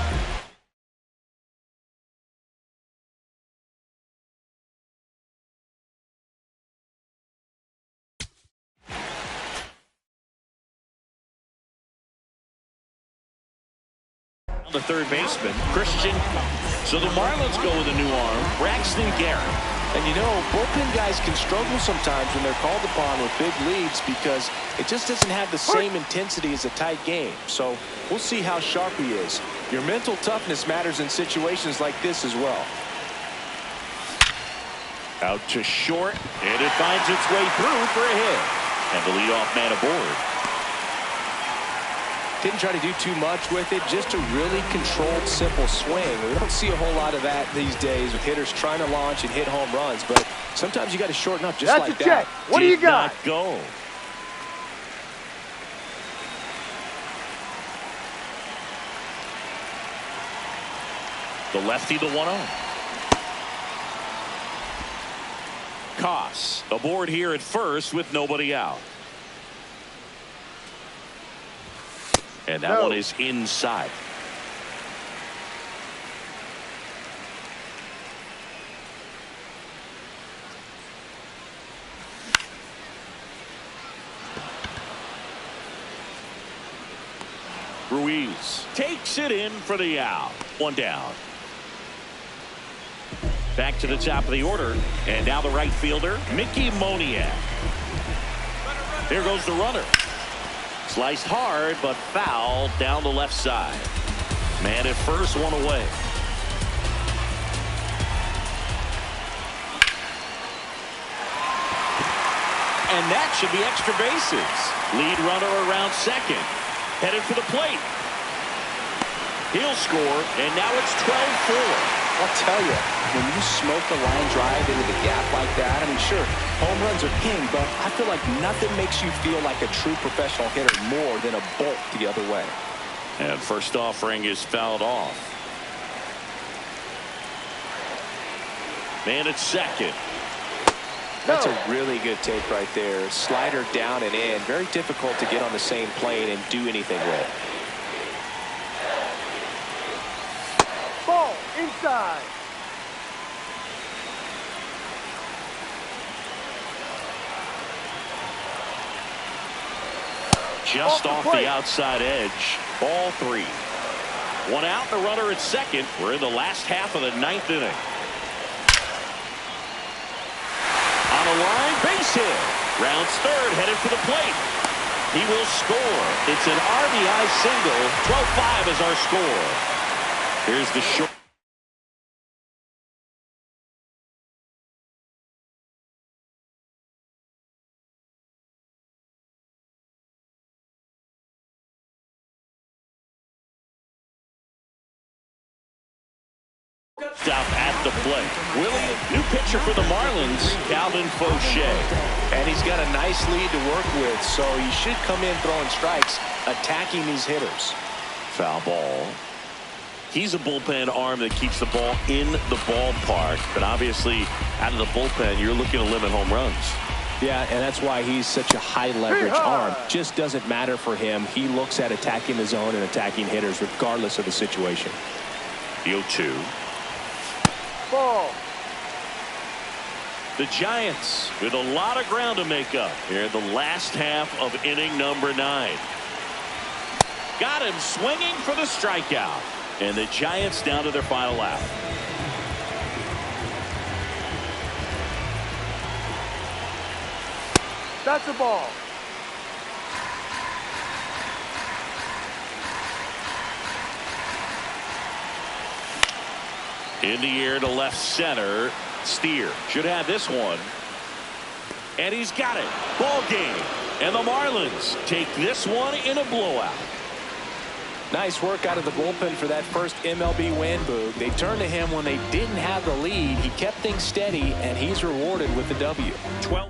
The third baseman, Christian. So the Marlins go with a new arm, Braxton Garrett. And you know, bullpen guys can struggle sometimes when they're called upon with big leads because it just doesn't have the same intensity as a tight game. So we'll see how sharp he is. Your mental toughness matters in situations like this as well. Out to short, and it finds its way through for a hit. And the leadoff man aboard. Didn't try to do too much with it, just a really controlled, simple swing. We don't see a whole lot of that these days with hitters trying to launch and hit home runs, but sometimes you got to shorten up just That's like a that. check. What do you got? Did not go. The lefty, the 1-0. Koss aboard here at first with nobody out. And that one is inside. Ruiz takes it in for the out. One down. Back to the top of the order. And now the right fielder, Mickey Moniak. There goes the runner. Sliced hard, but foul down the left side. Man at first, one away. And that should be extra bases. Lead runner around second. Headed for the plate. He'll score, and now it's 12-4. I'll tell you, when you smoke a line drive into the gap like that, I mean, sure, home runs are king, but I feel like nothing makes you feel like a true professional hitter more than a bolt the other way. And first offering is fouled off. Man at second. That's a really good take right there. Slider down and in. Very difficult to get on the same plane and do anything with. Ball inside. Just off the plate. outside edge. Ball 3. One out, the runner at second. We're in the last half of the 9th inning. On a line, base hit. Rounds third, headed for the plate. He will score. It's an RBI single. 12-5 is our score. Here's the short. Stop at the plate. Willie, new pitcher for the Marlins, Calvin Fauché. And he's got a nice lead to work with, so he should come in throwing strikes, attacking these hitters. Foul ball. He's a bullpen arm that keeps the ball in the ballpark, but obviously out of the bullpen, you're looking to limit home runs. Yeah, and that's why he's such a high leverage arm. Just doesn't matter for him. He looks at attacking the zone and attacking hitters regardless of the situation. The 0-2. Ball. The Giants with a lot of ground to make up here in the last half of inning number 9. Got him swinging for the strikeout. And the Giants down to their final out. That's a ball. In the air to left center. Steer should have this one. And he's got it. Ball game. And the Marlins take this one in a blowout. Nice work out of the bullpen for that first MLB win, Boog. They turned to him when they didn't have the lead. He kept things steady, and he's rewarded with the W. 12.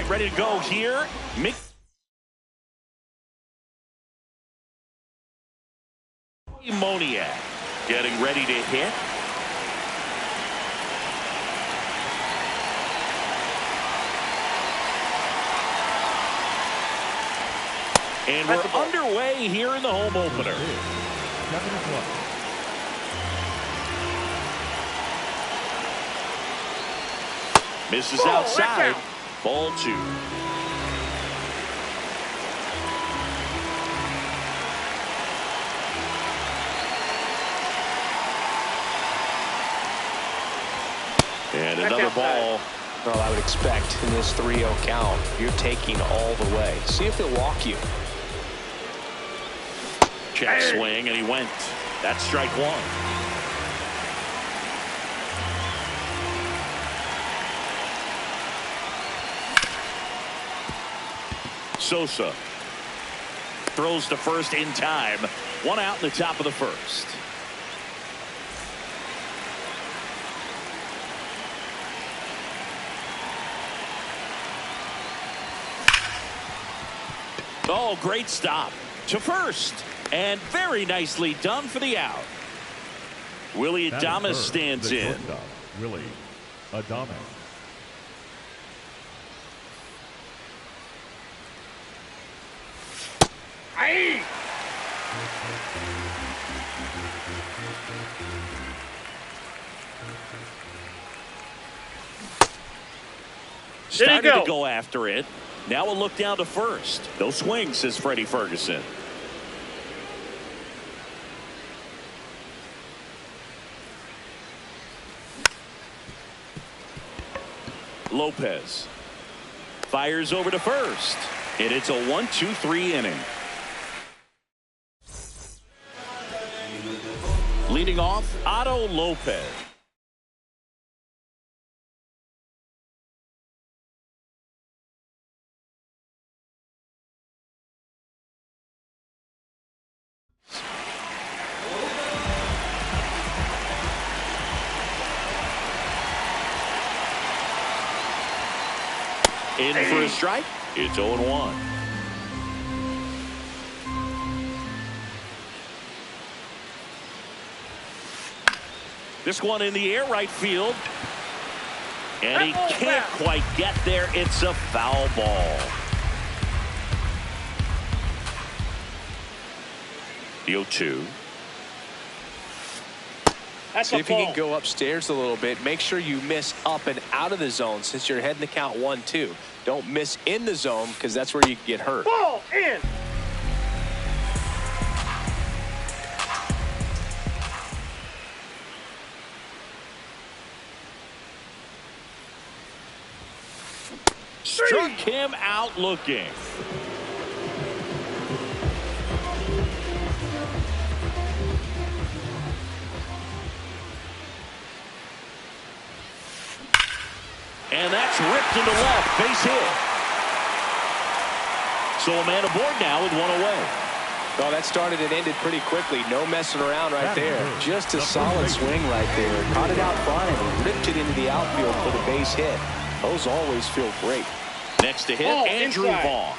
right, ready to go here. Mickey Moniak getting ready to hit. And we're underway here in the home opener. Misses outside. Ball 2. And another ball. Well, I would expect in this 3-0 count, you're taking all the way. See if they'll walk you. Check swing, and he went. That's strike 1. Sosa throws to first in time. 1 out in the top of the first. Oh, great stop to first. And very nicely done for the out. Willy Adames stands in. Willy Adames. Started to go after it. Now a look down to first. No swing, says Freddie Ferguson. Lopez fires over to first, and it's a 1-2-3 inning. Leading off, Otto Lopez. In for a strike. It's 0-1. This one in the air, right field. And he can't quite get there. It's a foul ball. The 0-2. See if you can go upstairs a little bit. Make sure you miss up and out of the zone since you're heading to count 1-2. Don't miss in the zone because that's where you can get hurt. Ball in. Struck him out looking. And that's ripped into left. Base hit. So a man aboard now with 1 away. Well, that started and ended pretty quickly. No messing around right there. Just a solid swing right there. Caught it out front and ripped it into the outfield for the base hit. Those always feel great. Next to hit, Andrew Vaughn.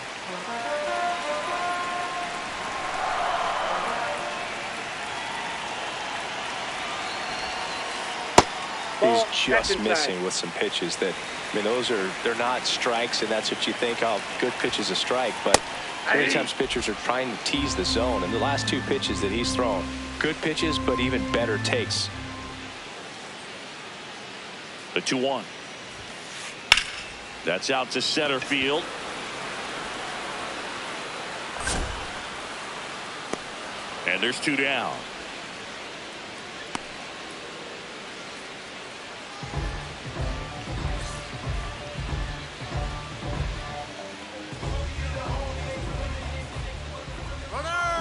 He's just missing with some pitches that, I mean, they're not strikes, and that's what you think, oh, good pitch is a strike. But many times pitchers are trying to tease the zone, and the last 2 pitches that he's thrown, good pitches, but even better takes. The 2-1. That's out to center field. And there's 2 down.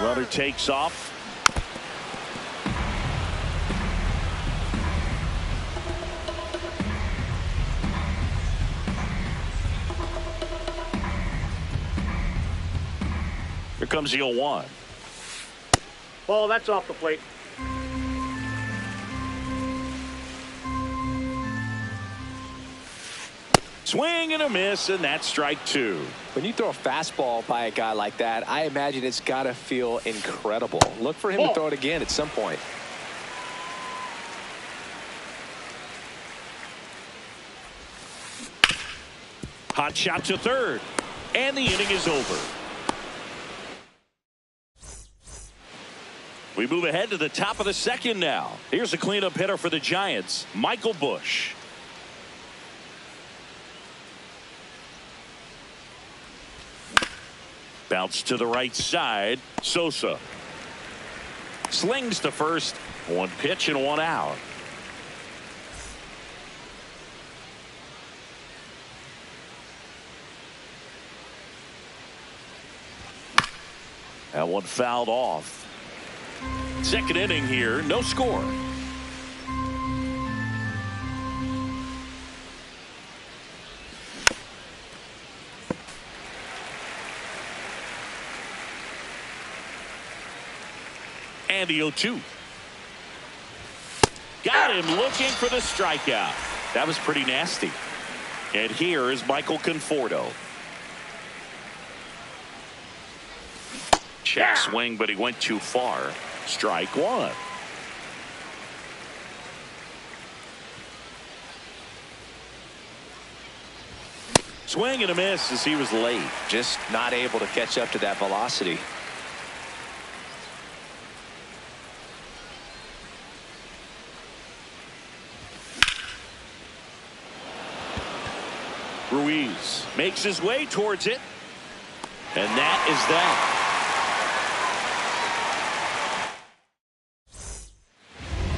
Runner takes off. Here comes the 0-1. Ball, that's off the plate. Swing and a miss, and that's strike two. When you throw a fastball by a guy like that, I imagine it's got to feel incredible. Look for him to throw it again at some point. Hot shot to third, and the inning is over. We move ahead to the top of the second now. Here's a cleanup hitter for the Giants, Michael Busch. Bounce to the right side. Sosa slings to first. One pitch and one out. That one fouled off. Second inning here, no score. And the 0-2. Got him looking for the strikeout. That was pretty nasty. And here is Michael Conforto. Check swing, but he went too far. Strike one. Swing and a miss as he was late. Just not able to catch up to that velocity. Ruiz makes his way towards it. And that is that.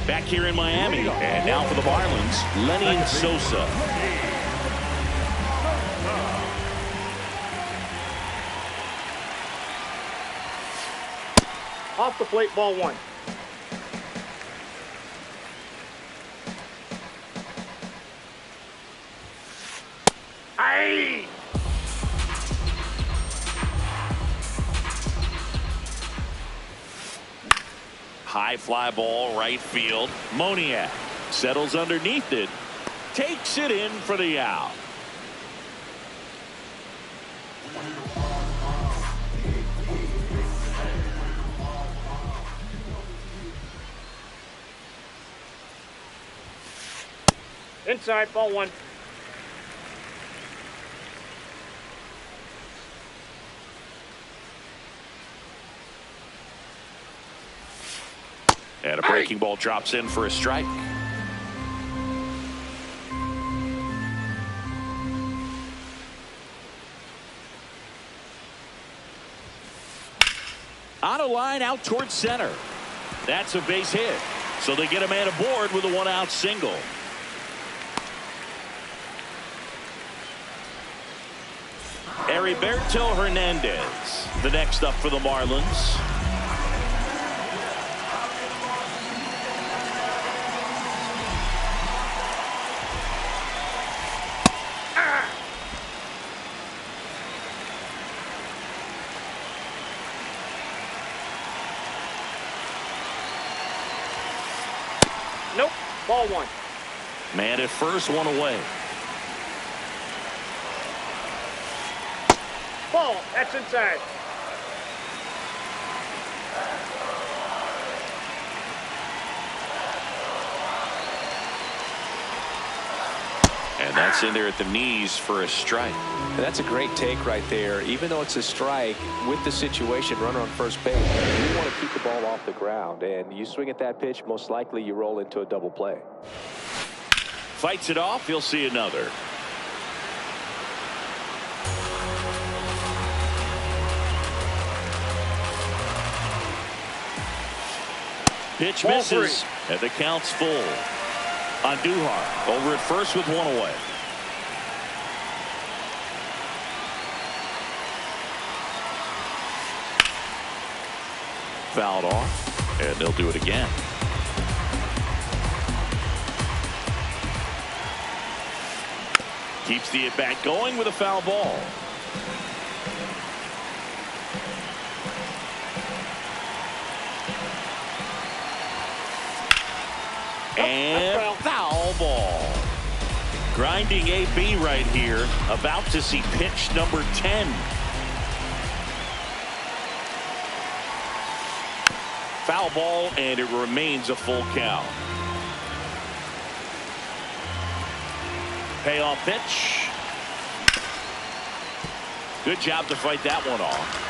Back here in Miami, and now for the Marlins, Lenny Sosa. Off the plate, ball one. Aye! High fly ball, right field. Moniak settles underneath it. Takes it in for the out. Inside, ball one. And a breaking ball drops in for a strike. On a line out towards center. That's a base hit. So they get a man aboard with a one-out single. Heriberto Hernandez, the next up for the Marlins. Nope, ball one. Man at first, one away. Ball, that's inside. And that's in there at the knees for a strike. And that's a great take right there. Even though it's a strike, with the situation, runner on first base, you want to keep the ball off the ground. And you swing at that pitch, most likely you roll into a double play. Fights it off. He'll see another. Pitch misses, and the count's full. Andujar over at first with one away. Fouled off, and they'll do it again. Keeps the at-bat going with a foul ball. And foul ball. Grinding AB right here. About to see pitch number 10. Foul ball, and it remains a full count. Payoff pitch. Good job to fight that one off.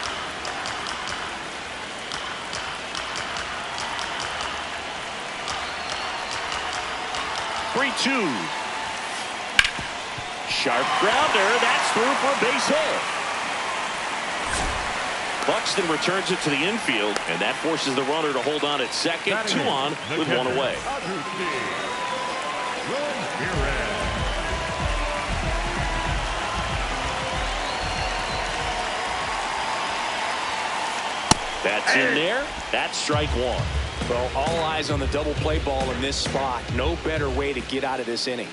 3-2. Sharp grounder. That's through for a base hit. Buxton returns it to the infield, and that forces the runner to hold on at second. 2 on with 1 away. That's in there. That's strike 1. Well, all eyes on the double play ball in this spot. No better way to get out of this inning.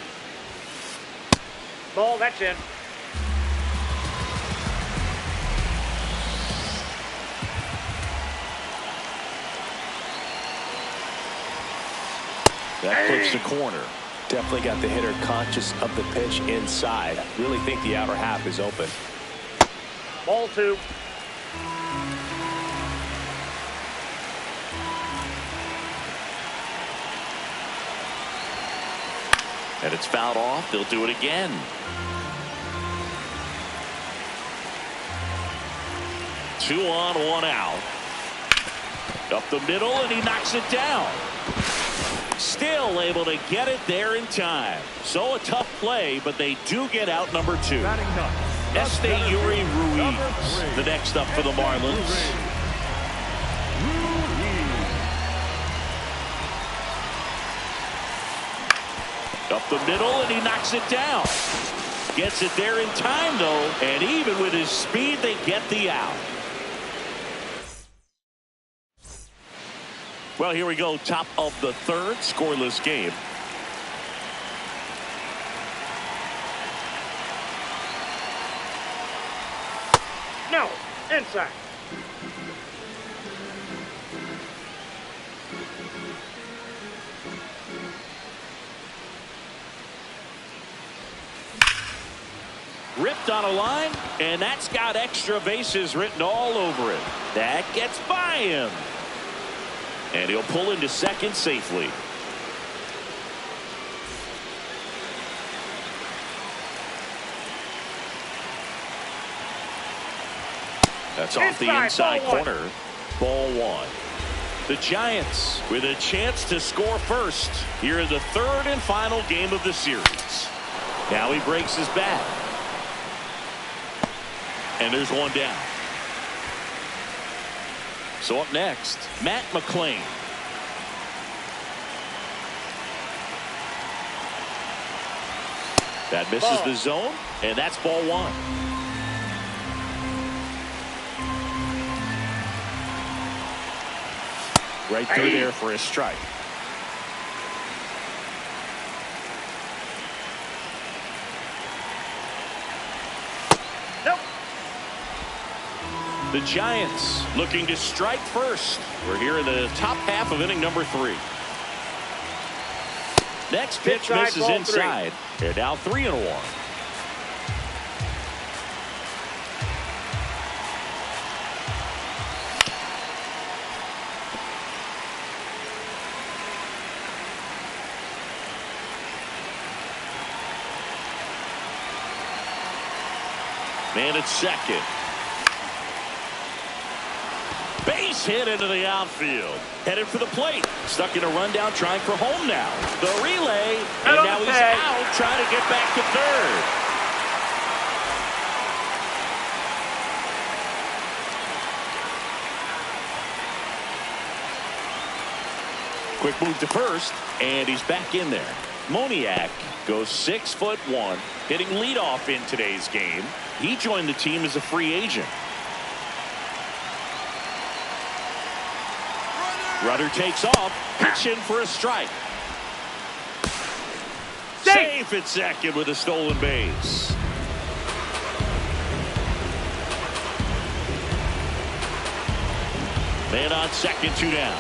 Ball, that's in. That clips the corner. Definitely got the hitter conscious of the pitch inside. Really think the outer half is open. Ball 2. And it's fouled off. They'll do it again. Two on, 1 out. Up the middle, and he knocks it down. Still able to get it there in time. So a tough play, but they do get out number 2. Esteury Ruiz, the next up for the Marlins. Up the middle, and he knocks it down. Gets it there in time, though, and even with his speed, they get the out. Well, here we go, top of the 3rd, scoreless game. No, inside. Ripped on a line, and that's got extra bases written all over it. That gets by him. And he'll pull into second safely. That's off the inside corner. Ball 1. The Giants with a chance to score first here in the 3rd and final game of the series. Now he breaks his bat. And there's 1 down. So up next, Matt McLain. That misses the zone, and that's ball 1. Right through there for a strike. The Giants looking to strike first. We're here in the top half of inning number 3. Next pitch misses inside. They're now 3-1. Man at second. Base hit into the outfield. Headed for the plate. Stuck in a rundown, trying for home now. The relay, and now he's out, trying to get back to third. Quick move to first, and he's back in there. Moniak goes 6'1", hitting leadoff in today's game. He joined the team as a free agent. Rudder takes off, pitch in for a strike. Safe at second with a stolen base. Man on second, 2 down.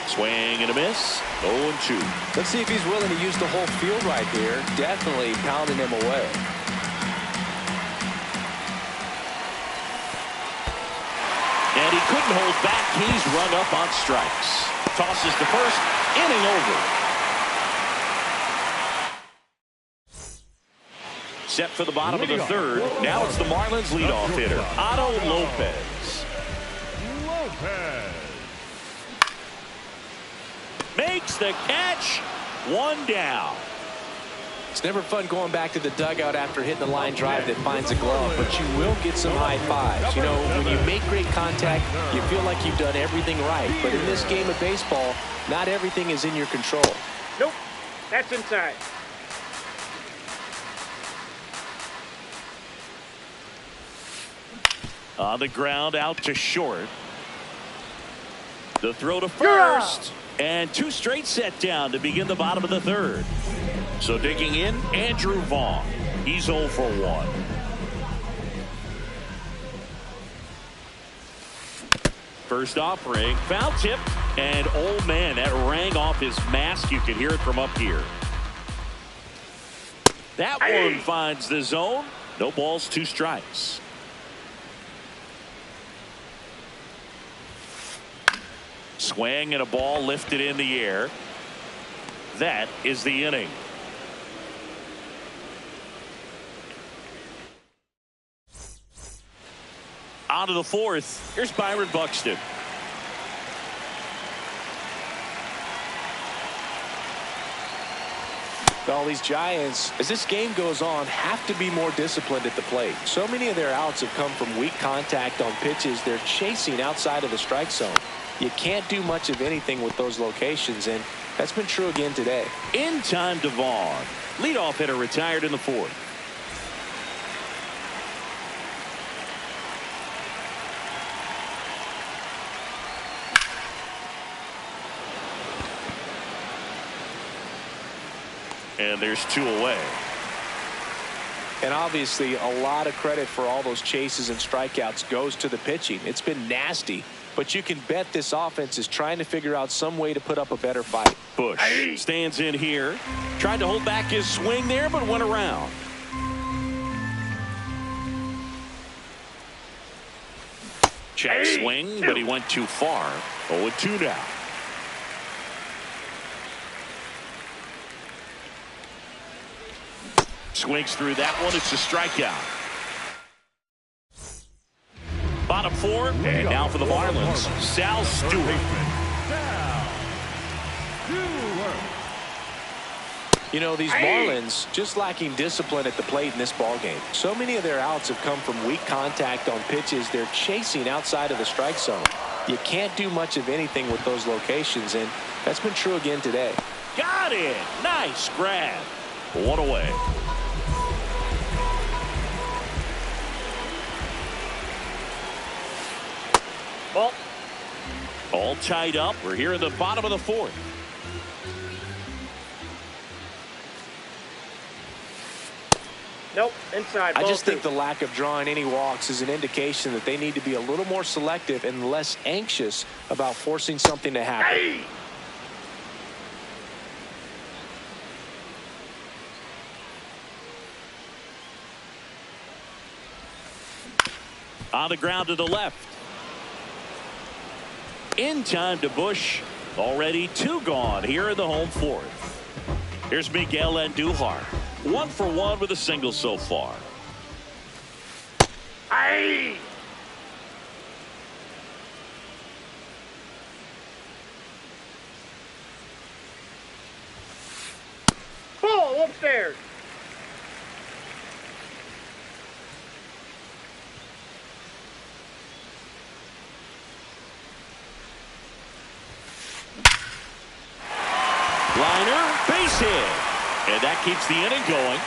Swing and a miss. 0-2. Let's see if he's willing to use the whole field right here. Definitely pounding him away. And he couldn't hold back. He's rung up on strikes. Tosses to first. Inning over. Set for the bottom of the third. Now it's the Marlins leadoff hitter, Otto Lopez. Makes the catch. One down. It's never fun going back to the dugout after hitting the line drive that finds a glove, but you will get some high fives. You know, when you make great contact, you feel like you've done everything right. But in this game of baseball, not everything is in your control. Nope. That's inside. On the ground, out to short. The throw to first. And two straight set down to begin the bottom of the third. So digging in, Andrew Vaughn. He's 0 for 1. First offering, foul tip, and oh man, that rang off his mask. You could hear it from up here. That one finds the zone. No balls, 2 strikes. Swing and a ball lifted in the air. That is the inning. On to the fourth. Here's Byron Buxton. All these Giants, as this game goes on, have to be more disciplined at the plate. So many of their outs have come from weak contact on pitches they're chasing outside of the strike zone. You can't do much of anything with those locations, and that's been true again today. In time to Vaughn. Leadoff hitter retired in the fourth. And there's 2 away. And obviously a lot of credit for all those chases and strikeouts goes to the pitching. It's been nasty, but you can bet this offense is trying to figure out some way to put up a better fight. Bush stands in here. Tried to hold back his swing there, but went around. Check swing, but he went too far. 0-2 now. Swings through that one. It's a strikeout. Bottom 4, and now for the Marlins, Sal Stewart. You know, these Marlins just lacking discipline at the plate in this ballgame. So many of their outs have come from weak contact on pitches they're chasing outside of the strike zone. You can't do much of anything with those locations, and that's been true again today. Got it. Nice grab. 1 away. Ball. All tied up. We're here in the bottom of the fourth. Nope. Inside. I Ball just 2. think the lack of drawing any walks is an indication that they need to be a little more selective and less anxious about forcing something to happen. On the ground to the left. In time to Bush. Already 2 gone here in the home fourth. Here's Miguel Andujar. 1 for 1 with a single so far. Ball upstairs. Liner, base hit. And that keeps the inning going.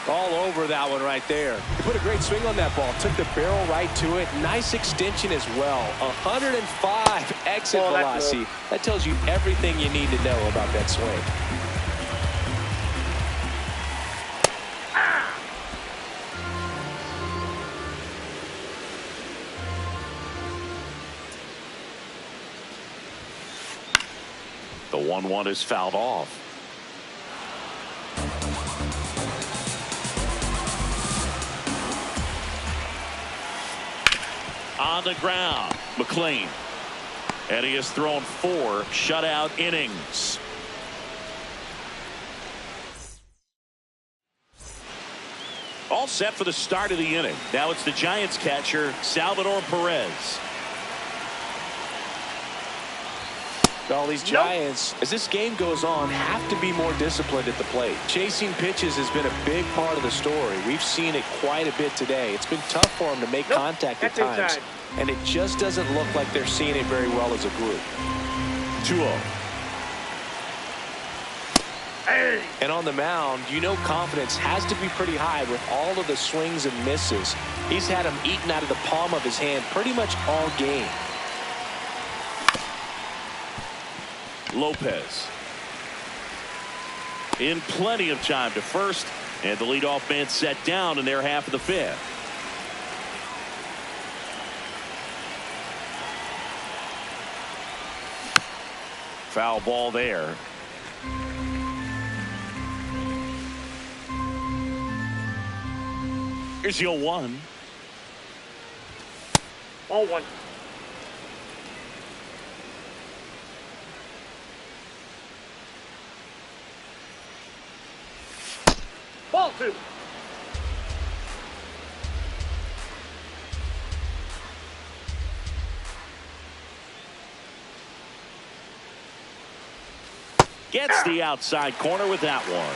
All over that one right there. He put a great swing on that ball. Took the barrel right to it. Nice extension as well. 105 exit velocity. That tells you everything you need to know about that swing. The 1-1 is fouled off. On the ground, McLean. And he has thrown 4 shutout innings. All set for the start of the inning. Now it's the Giants catcher, Salvador Perez. All these Giants, as this game goes on, have to be more disciplined at the plate. Chasing pitches has been a big part of the story. We've seen it quite a bit today. It's been tough for them to make contact at times. And it just doesn't look like they're seeing it very well as a group. 2-0. And on the mound, you know confidence has to be pretty high with all of the swings and misses. He's had them eaten out of the palm of his hand pretty much all game. Lopez. In plenty of time to first, and the leadoff man set down in their half of the 5th. Foul ball there. Here's your 1. Ball 1. Ball 2. Gets the outside corner with that one.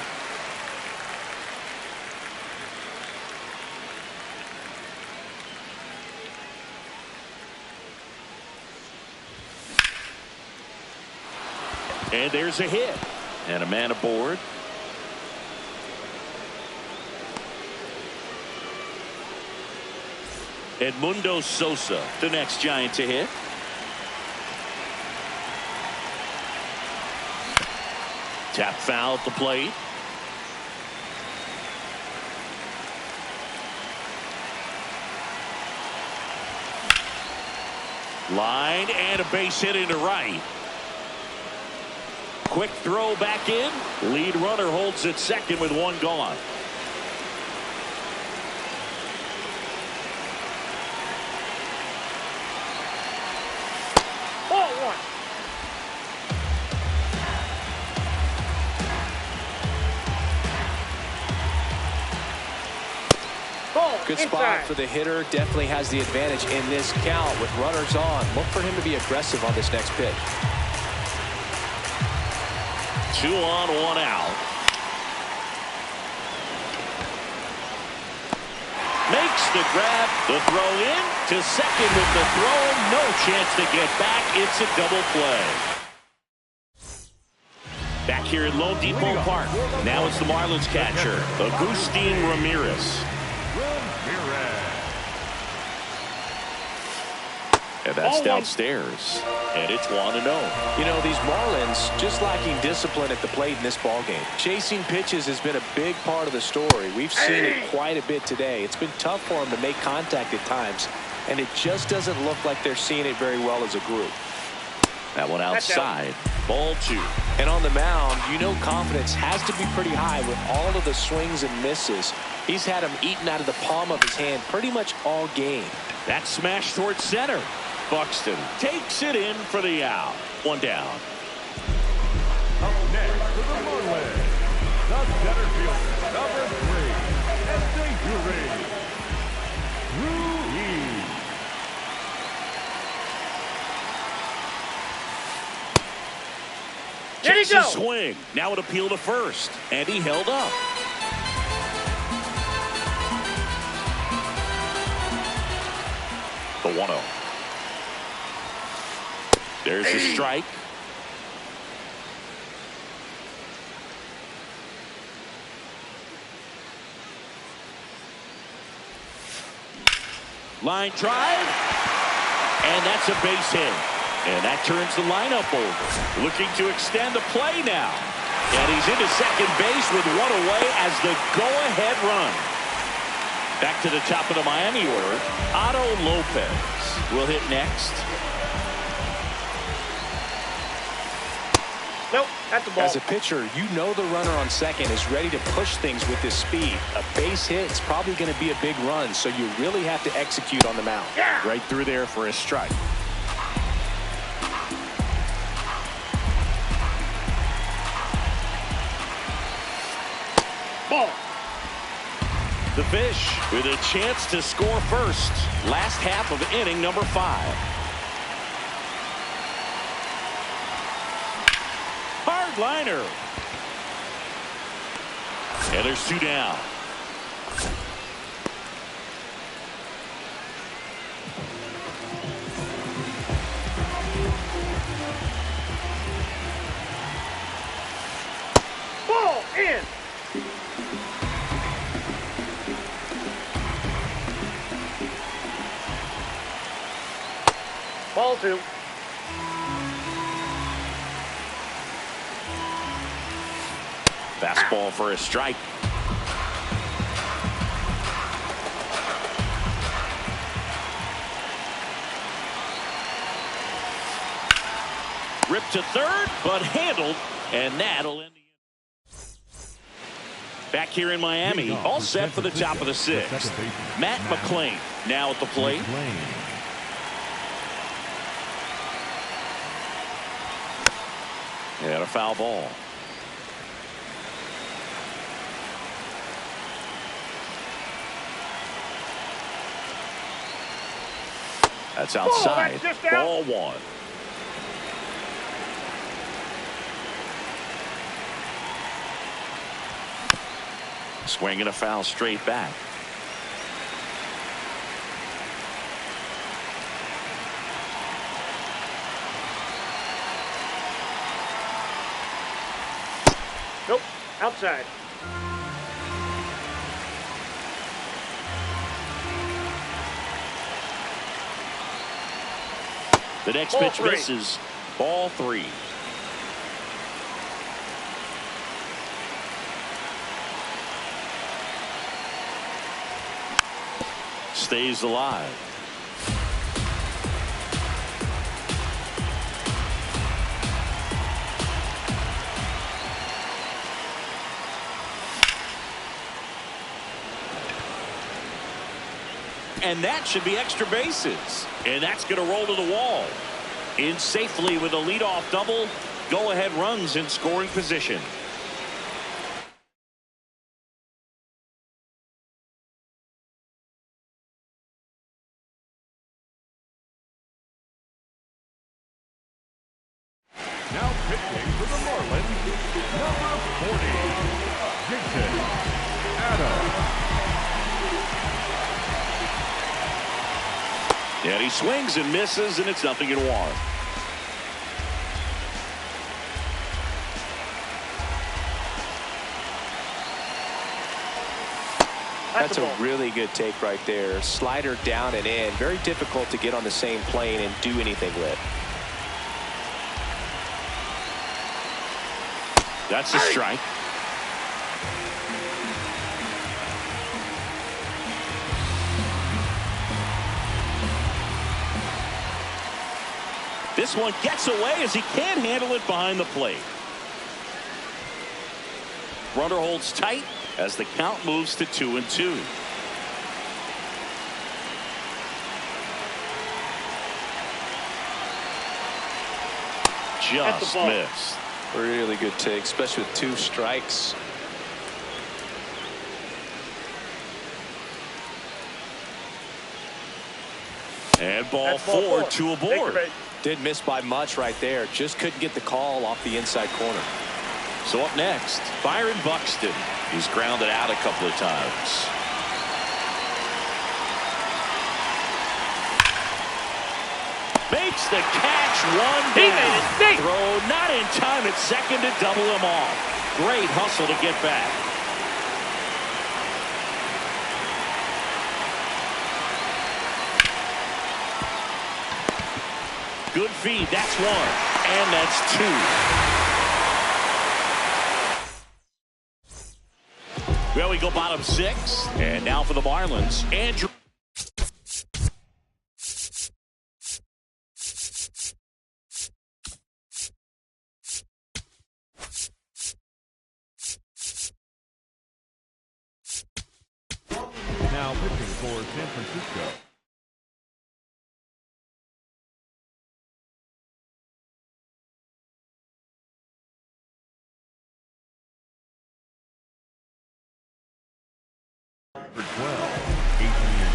And there's a hit. And a man aboard. Edmundo Sosa, the next Giant to hit. Tap foul at the plate. Line and a base hit into right. Quick throw back in. Lead runner holds at second with 1 gone. Ball 1. Good spot for the hitter. Definitely has the advantage in this count with runners on. Look for him to be aggressive on this next pitch. 2 on, 1 out. Makes the grab. The throw in to second with the throw. No chance to get back. It's a double play. Back here at Lone Depot Park. Now it's the Marlins catcher, Agustin Ramirez. And that's downstairs. And it's 1-0. You know, these Marlins just lacking discipline at the plate in this ballgame. Chasing pitches has been a big part of the story. We've seen it quite a bit today. It's been tough for them to make contact at times. And it just doesn't look like they're seeing it very well as a group. That one outside. Ball 2. And on the mound, you know confidence has to be pretty high with all of the swings and misses. He's had them eaten out of the palm of his hand pretty much all game. That smash towards center. Buxton takes it in for the out. 1 down. Up next for the Marlins, the center fielder, number 3, Esteury Ruiz. There you Takes go. a swing. Now an appeal to first. And he held up. The 1-0. There's a strike. Line drive. And that's a base hit. And that turns the lineup over. Looking to extend the play now. And he's into second base with 1 away as the go-ahead run. Back to the top of the Miami order. Otto Lopez will hit next. Nope, that's the ball. As a pitcher, you know the runner on second is ready to push things with his speed. A base hit is probably going to be a big run, so you really have to execute on the mound. Yeah. Right through there for a strike. Ball. The Fish with a chance to score first. Last half of inning number 5. Hard liner. And there's 2 down. Ball in. Ball 2. Fastball for a strike. Ripped to third, but handled, and that'll end the inning. Back here in Miami, all set for the top of the 6th. Matt McLain now at the plate. And a foul ball. That's outside. That's just out. Ball 1. Swinging a foul straight back. Nope, outside. The next Ball pitch 3. misses. Ball 3. Stays alive. And that should be extra bases. And that's going to roll to the wall. In safely with a leadoff double. Go-ahead runs in scoring position. Now pitching for the Marlins, number 40, Jason Adams. And he swings and misses, and it's 0-1. That's a really good take right there. Slider down and in. Very difficult to get on the same plane and do anything with. That's a strike. This one gets away as he can't handle it behind the plate. Runner holds tight as the count moves to 2-2. Just missed. Really good take, especially with 2 strikes. And ball 4, 2 aboard. Didn't miss by much right there. Just couldn't get the call off the inside corner. So up next, Byron Buxton. He's grounded out a couple of times. Makes the catch, 1 He down. made it. Throw not in time at second to double him off. Great hustle to get back. Good feed. That's 1. And that's 2. Well, we go bottom 6. And now for the Marlins, Andrew. for San Francisco. For 12, Adrian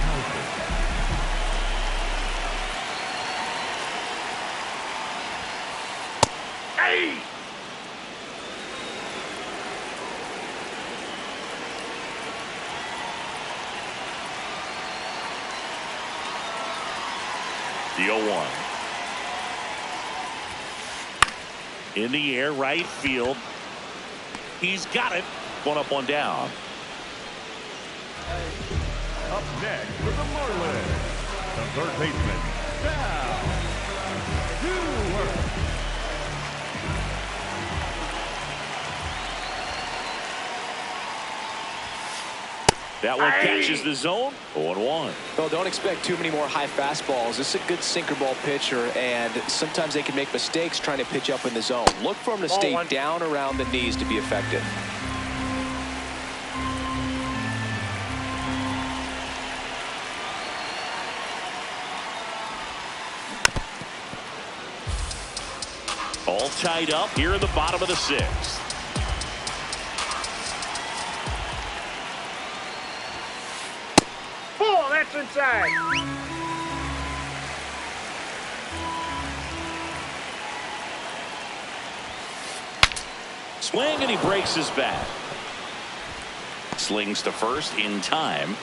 Townsend. Hey! The 0-1. In the air, right field. He's got it. One up, one down. Up next for the Marlins, the third baseman, Val Stewart. That one catches the zone. 0-1. Well, don't expect too many more high fastballs. This is a good sinker ball pitcher, and sometimes they can make mistakes trying to pitch up in the zone. Look for him to stay down around the knees to be effective. All tied up here in the bottom of the sixth. Ball, that's inside. Swing, and he breaks his bat. Slings to first in time.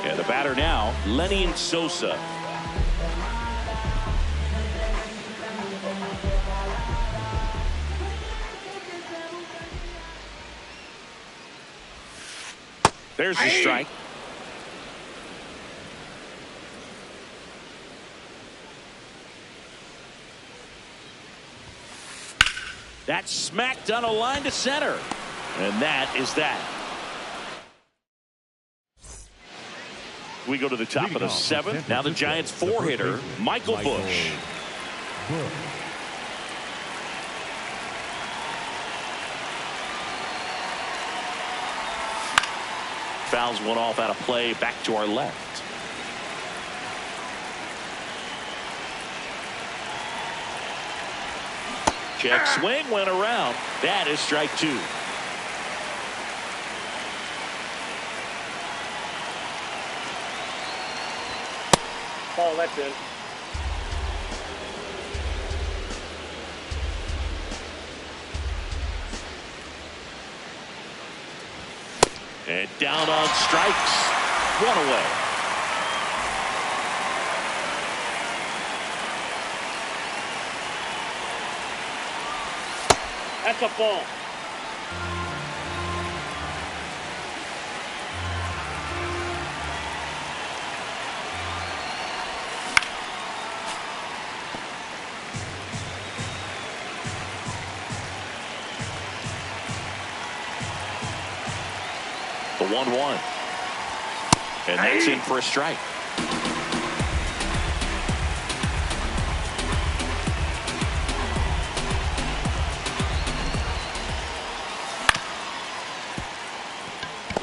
And the batter now, Lenny Sosa. There's the strike. That's smacked on a line to center. And that is that. We go to the top of the seventh. Now the Giants four-hitter, Michael Busch. Fouls one off out of play, back to our left. Check swing, went around. That is strike two. Ball, that's in. And down on strikes. One away. That's a ball. The 1-1. And that's in for a strike.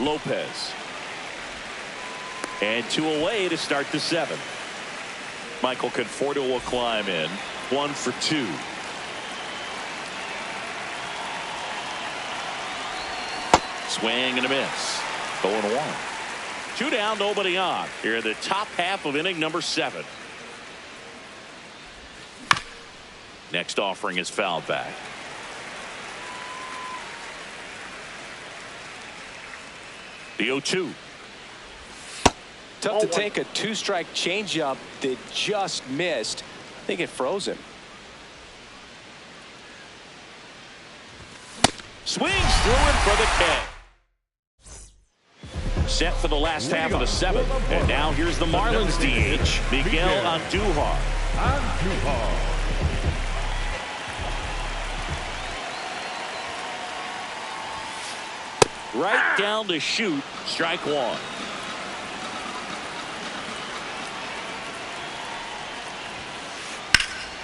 Lopez. And two away to start the seventh. Michael Conforto will climb in. 1 for 2. Swing and a miss. 0-1. 2 down, nobody on. Here in the top half of inning number 7. Next offering is fouled back. The 0-2. Tough to take a two-strike changeup that just missed. I think it froze him. Swings through it for the K. Set for the last half of the 7th. And now here's the Marlins DH, Miguel Andujar. Right down to shoot. Strike one.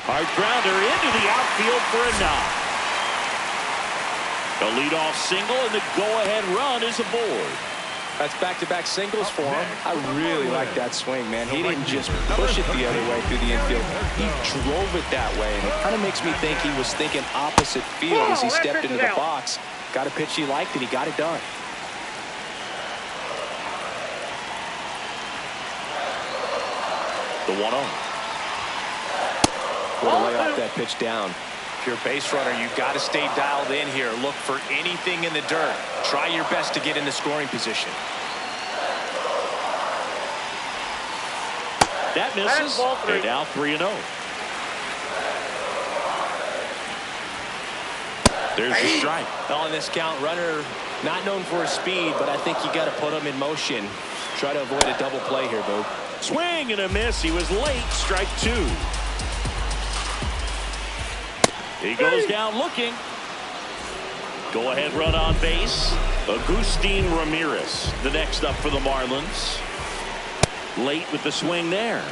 Hard grounder into the outfield for a knock. The leadoff single and the go-ahead run is aboard. That's back-to-back singles for him. I really like that swing, man. He didn't just push it the other way through the infield. He drove it that way, and it kind of makes me think he was thinking opposite field as he stepped into the box. Got a pitch he liked, and he got it done. The 1-0. What to lay off that pitch down. If you're a base runner, you've got to stay dialed in here. Look for anything in the dirt. Try your best to get in the scoring position. That misses. And now 3-0. There's the strike. On this count, runner not known for his speed, but I think you got to put him in motion. Try to avoid a double play here, Boog. Swing and a miss. He was late. Strike 2. He goes down looking. Go ahead run on base. Agustin Ramirez, the next up for the Marlins. Late with the swing there.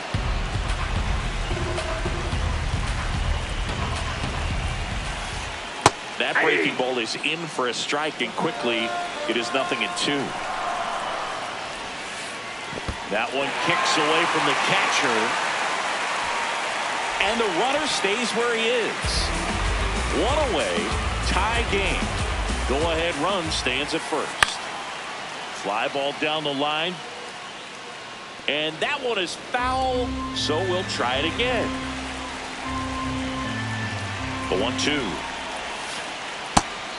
That breaking ball is in for a strike, and quickly it is 0-2. That one kicks away from the catcher, and the runner stays where he is. One away, tie game. Go-ahead run stands at first. Fly ball down the line. And that one is foul, so we'll try it again. The 1-2.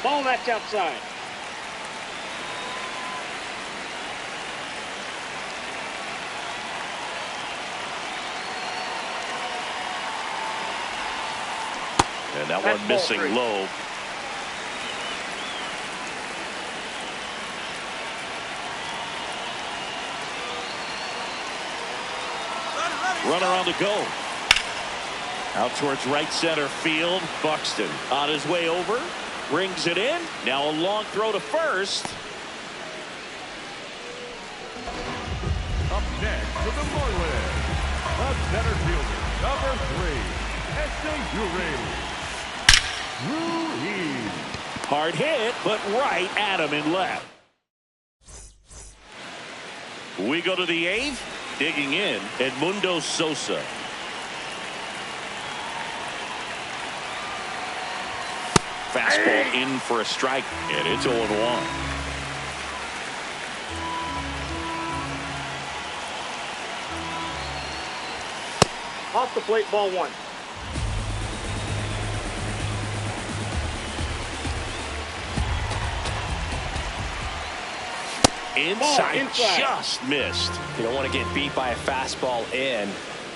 Ball, that's outside. And that one missing low. Runner on the go. Out towards right center field. Buxton on his way over. Brings it in. Now a long throw to first. Up next for the Marlins, the center fielder, number 3, Ruiz. Hard hit, but right at him in left. We go to the 8th. Digging in, Edmundo Sosa. Fastball in for a strike, and it's 0-1. Off the plate, ball 1. Inside, just missed. You don't want to get beat by a fastball in,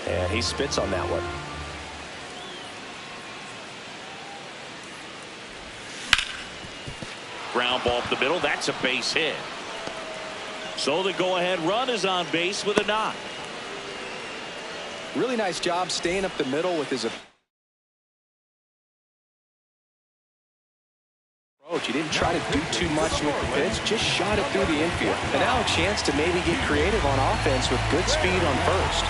and he spits on that one. Ground ball up the middle. That's a base hit. So the go-ahead run is on base with a knock. Really nice job staying up the middle with his approach. He didn't try to do too much with the pitch, just shot it through the infield. And now a chance to maybe get creative on offense with good speed on first.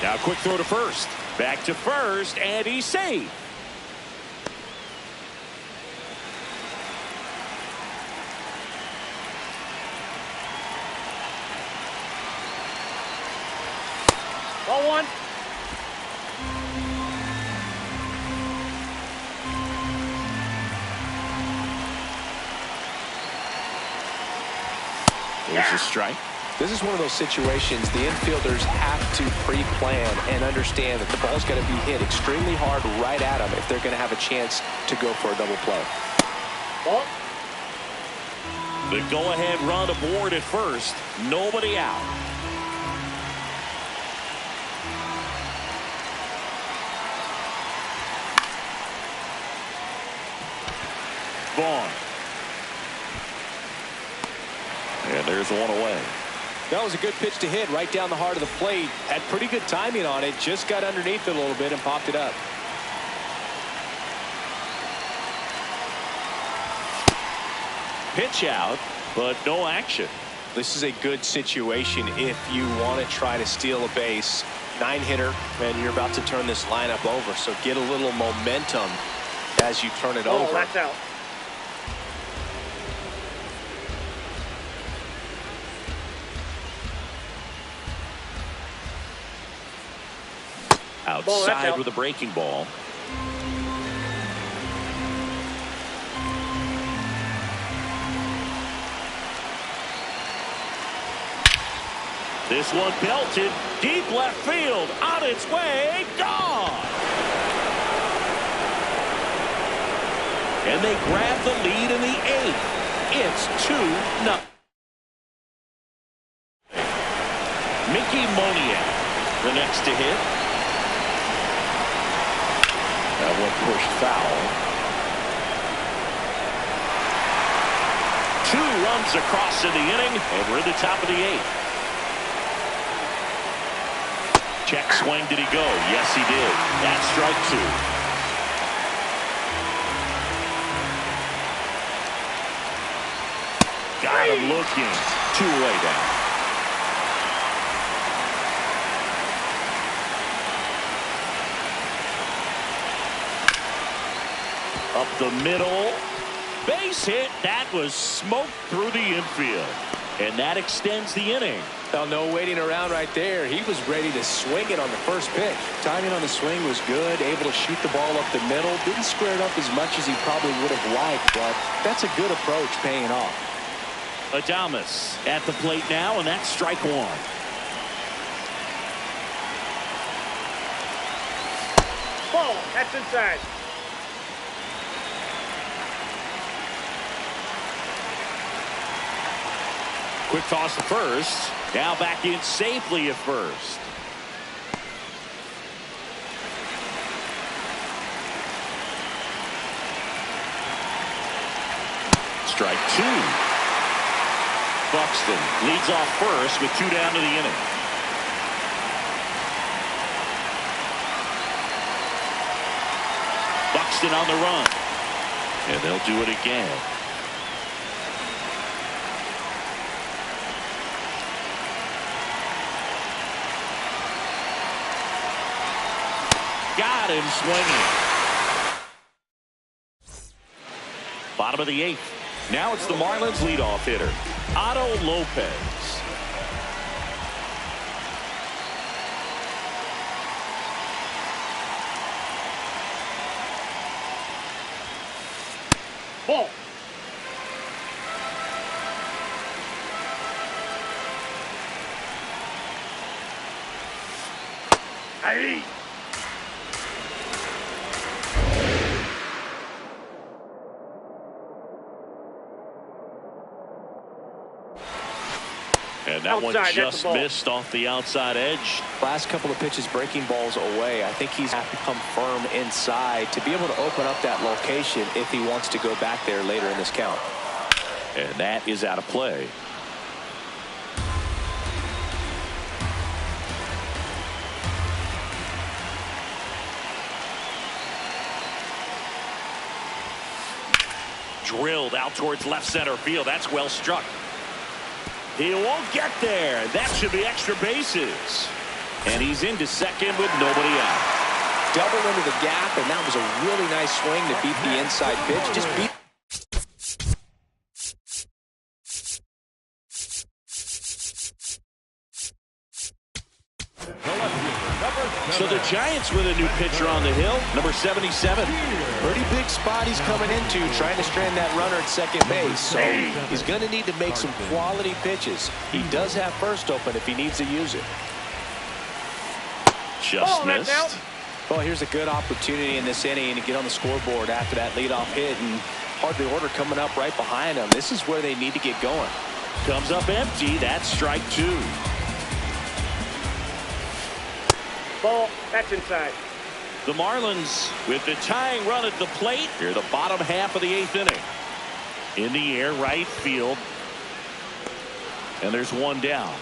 Now quick throw to first. Back to first, and he's safe. Ball 1. There's a strike. This is one of those situations the infielders have to pre-plan and understand that the ball's going to be hit extremely hard right at them if they're going to have a chance to go for a double play. Ball. The go-ahead run aboard at first. Nobody out. Vaughn. And there's one away. That was a good pitch to hit right down the heart of the plate. Had pretty good timing on it. Just got underneath it a little bit and popped it up. Pitch out, but no action. This is a good situation if you want to try to steal a base. 9-hitter, and you're about to turn this lineup over. So get a little momentum as you turn it over. That's out. Outside with a breaking ball. This one belted deep left field, on its way, gone. And they grab the lead in the 8th. It's 2-0. Mickey Moniak, the next to hit. That one pushed foul. 2 runs across in the inning, and we're at the top of the 8th. Check swing, did he go? Yes, he did. That's strike 2. Got him looking. 2 away down. Up the middle. Base hit. That was smoked through the infield. And that extends the inning. Well, no waiting around right there. He was ready to swing it on the first pitch. Timing on the swing was good. Able to shoot the ball up the middle. Didn't square it up as much as he probably would have liked, but that's a good approach paying off. Adames at the plate now, and that's strike 1. Ball. That's inside. Quick toss to first. Now back in safely at first. Strike 2. Buxton leads off first with 2 down to the inning. Buxton on the run. And they'll do it again. Got him swinging. Bottom of the 8th. Now it's the Marlins leadoff hitter, Otto Lopez. Ball. Hey. And that one just missed off the outside edge. Last couple of pitches breaking balls away. I think he's become firm inside to be able to open up that location if he wants to go back there later in this count. And that is out of play. Drilled out towards left center field. That's well struck. He won't get there. That should be extra bases. And he's into second with nobody out. Double into the gap, and that was a really nice swing to beat the inside pitch. Just beat. So the Giants with a new pitcher on the hill, number 77. Pretty big spot he's coming into, trying to strand that runner at second base. So he's going to need to make some quality pitches. He does have first open if he needs to use it. Just missed. Well, here's a good opportunity in this inning to get on the scoreboard after that leadoff hit, and hardly order coming up right behind him. This is where they need to get going. Comes up empty. That's strike 2. Ball. That's inside. The Marlins with the tying run at the plate. Here the bottom half of the 8th inning. In the air, right field. And there's one down.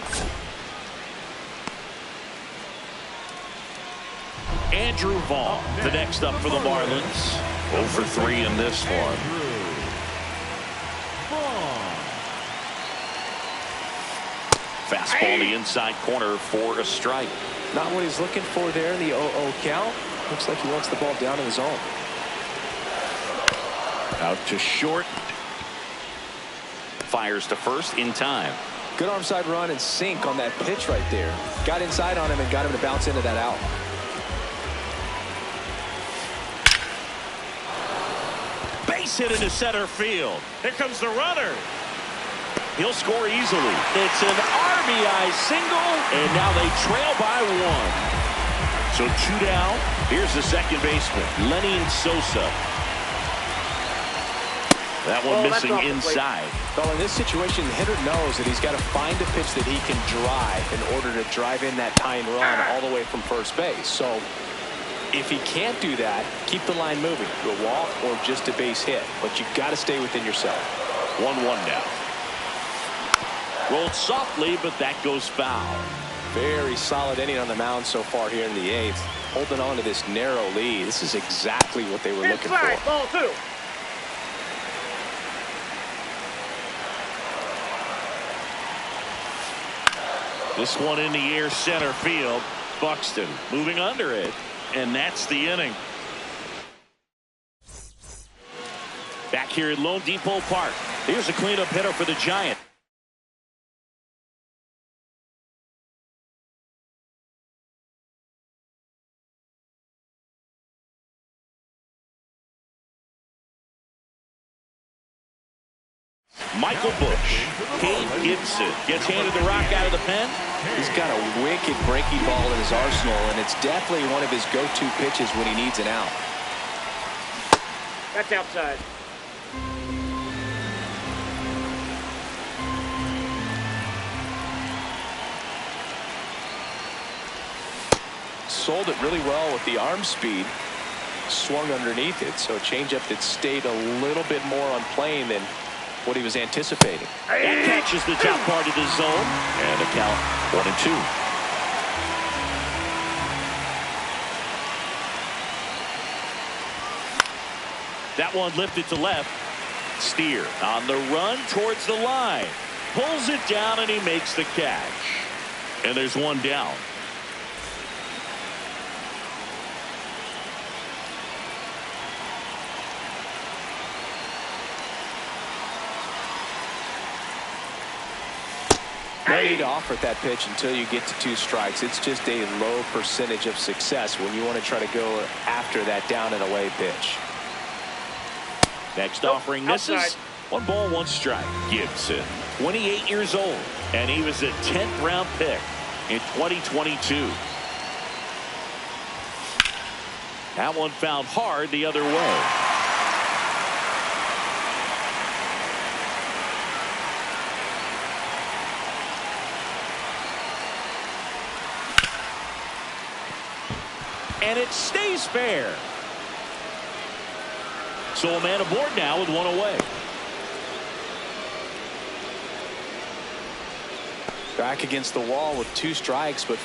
Andrew Vaughn, the next up for the Marlins. 0 for 3 in this one. Fastball in the inside corner for a strike. Not what he's looking for there in the 0-0 count. Looks like he wants the ball down in the zone. Out to short. Fires to first in time. Good arm side run and sink on that pitch right there. Got inside on him and got him to bounce into that out. Base hit into center field. Here comes the runner. He'll score easily. It's an RBI single, and now they trail by one. So 2 down. Here's the second baseman, Lenny Sosa. That one missing inside. Well, in this situation, the hitter knows that he's got to find a pitch that he can drive in order to drive in that tying run all the way from first base. So if he can't do that, keep the line moving to a walk or just a base hit. But you've got to stay within yourself. 1-1 now. Rolled softly, but that goes foul. Very solid inning on the mound so far here in the 8th. Holding on to this narrow lead. This is exactly what they were looking for. Ball 2. This one in the air center field. Buxton moving under it. And that's the inning. Back here at Lone Depot Park. Here's a cleanup hitter for the Giants. Michael Busch. Cade Gibson gets handed the rock out of the pen. He's got a wicked breaking ball in his arsenal, and it's definitely one of his go-to pitches when he needs an out. That's outside. Sold it really well with the arm speed. Swung underneath it, so a changeup that stayed a little bit more on plane than what he was anticipating. That catches the top part of the zone, and a count 1-2. That one lifted to left. Steer on the run towards the line. Pulls it down, and he makes the catch. And there's one down. No need to offer at that pitch until you get to 2 strikes. It's just a low percentage of success when you want to try to go after that down and away pitch. Next offering misses. 1 ball, 1 strike. Gibson, 28 years old, and he was a 10th round pick in 2022. That one found hard the other way. And it stays fair. So a man aboard now with 1 away. Back against the wall with 2 strikes, but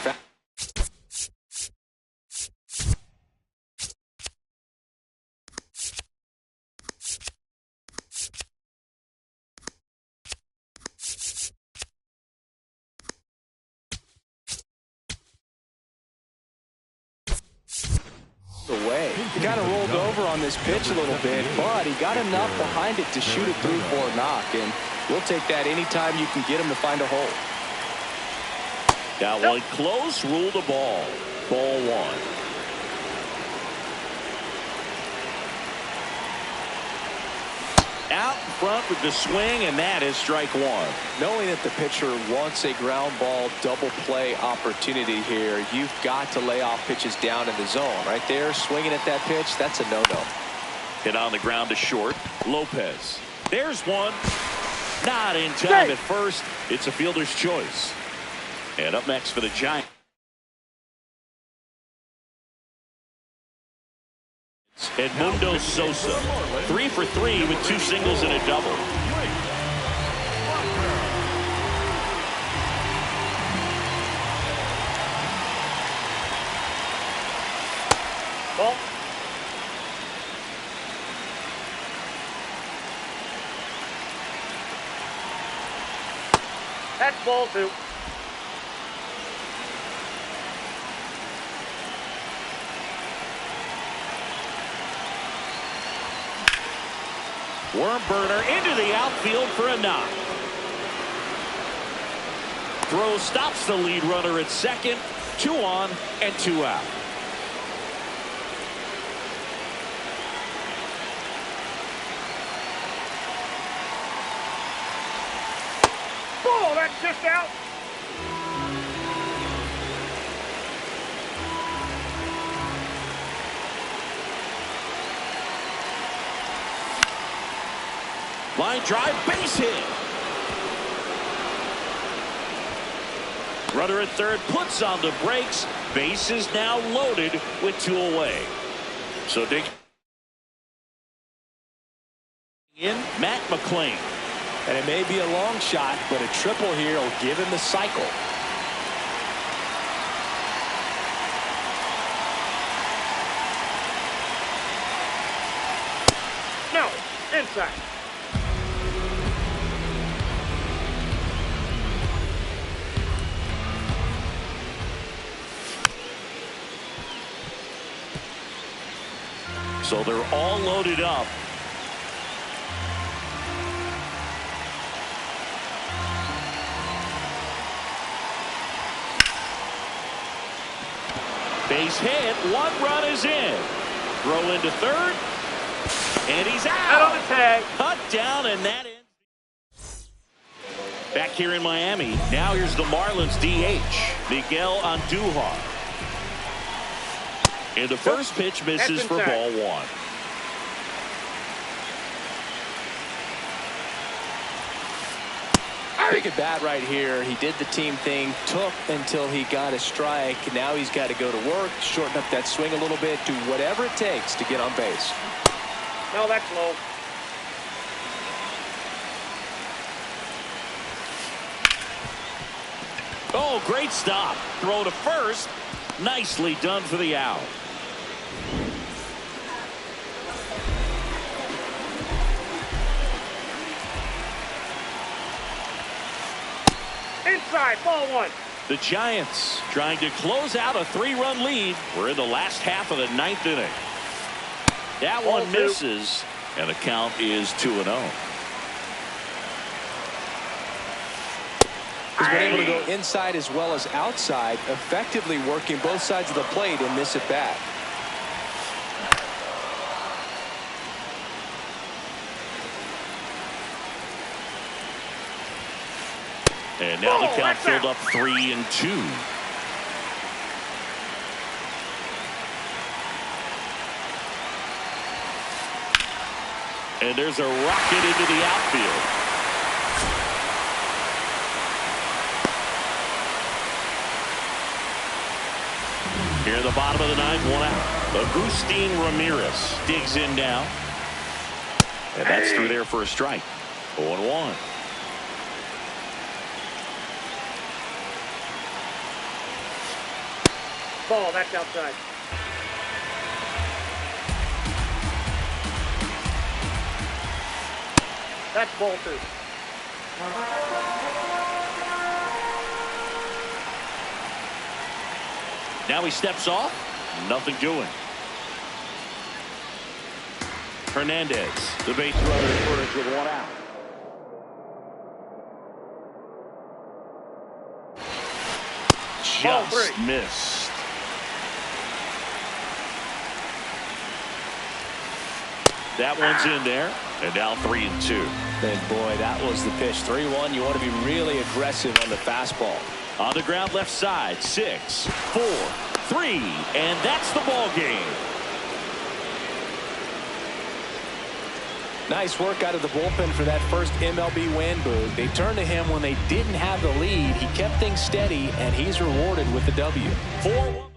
away. He kind of rolled over on this pitch a little bit, but he got enough behind it to shoot it through for a knock, and we'll take that anytime you can get him to find a hole. That one close, ruled the ball. Ball 1. Out in front with the swing, and that is strike 1. Knowing that the pitcher wants a ground ball double play opportunity here, you've got to lay off pitches down in the zone. Right there, swinging at that pitch, that's a no-no. Hit on the ground to short. Lopez. There's one. Not in time at first. It's a fielder's choice. And up next for the Giants. Edmundo Sosa, 3 for 3 with 2 singles and a double. Ball. That's ball 2. Worm burner into the outfield for a knock. Throw stops the lead runner at second. 2 on and 2 out. Oh, that's just out. Line drive, base hit. Runner at third puts on the brakes. Base is now loaded with 2 away. So dig in Matt McLain. And it may be a long shot, but a triple here will give him the cycle. No, inside. So they're all loaded up. Base hit. 1 run is in. Throw into third. And he's Out on out. the tag. Cut down, and that ends. Back here in Miami. Now here's the Marlins DH, Miguel Andujar. And the first pitch misses for ball 1. Big at bat right here. He did the team thing, took until he got a strike. Now he's got to go to work, shorten up that swing a little bit, do whatever it takes to get on base. No, that's low. Oh, great stop. Throw to first. Nicely done for the out. Inside, ball 1. The Giants trying to close out a 3-run lead. We're in the last half of the 9th inning. That one misses, and the count is 2-0. He's been able to go inside as well as outside, effectively working both sides of the plate in this at bat. And now the count filled up 3-2. And there's a rocket into the outfield. Here in the bottom of the 9th, 1 out. Agustin Ramirez digs in now. And that's through there for a strike. 0-1. Ball, that's outside. That's ball 2. Now he steps off. Nothing doing. Hernandez, the base runner, first with 1 out. Just missed. That one's in there, and now 3-2. And boy, that was the pitch. 3-1. You want to be really aggressive on the fastball. On the ground left side, 6, 4, 3, and that's the ball game. Nice work out of the bullpen for that first MLB win, Boog. They turned to him when they didn't have the lead. He kept things steady, and he's rewarded with the W. 4-1.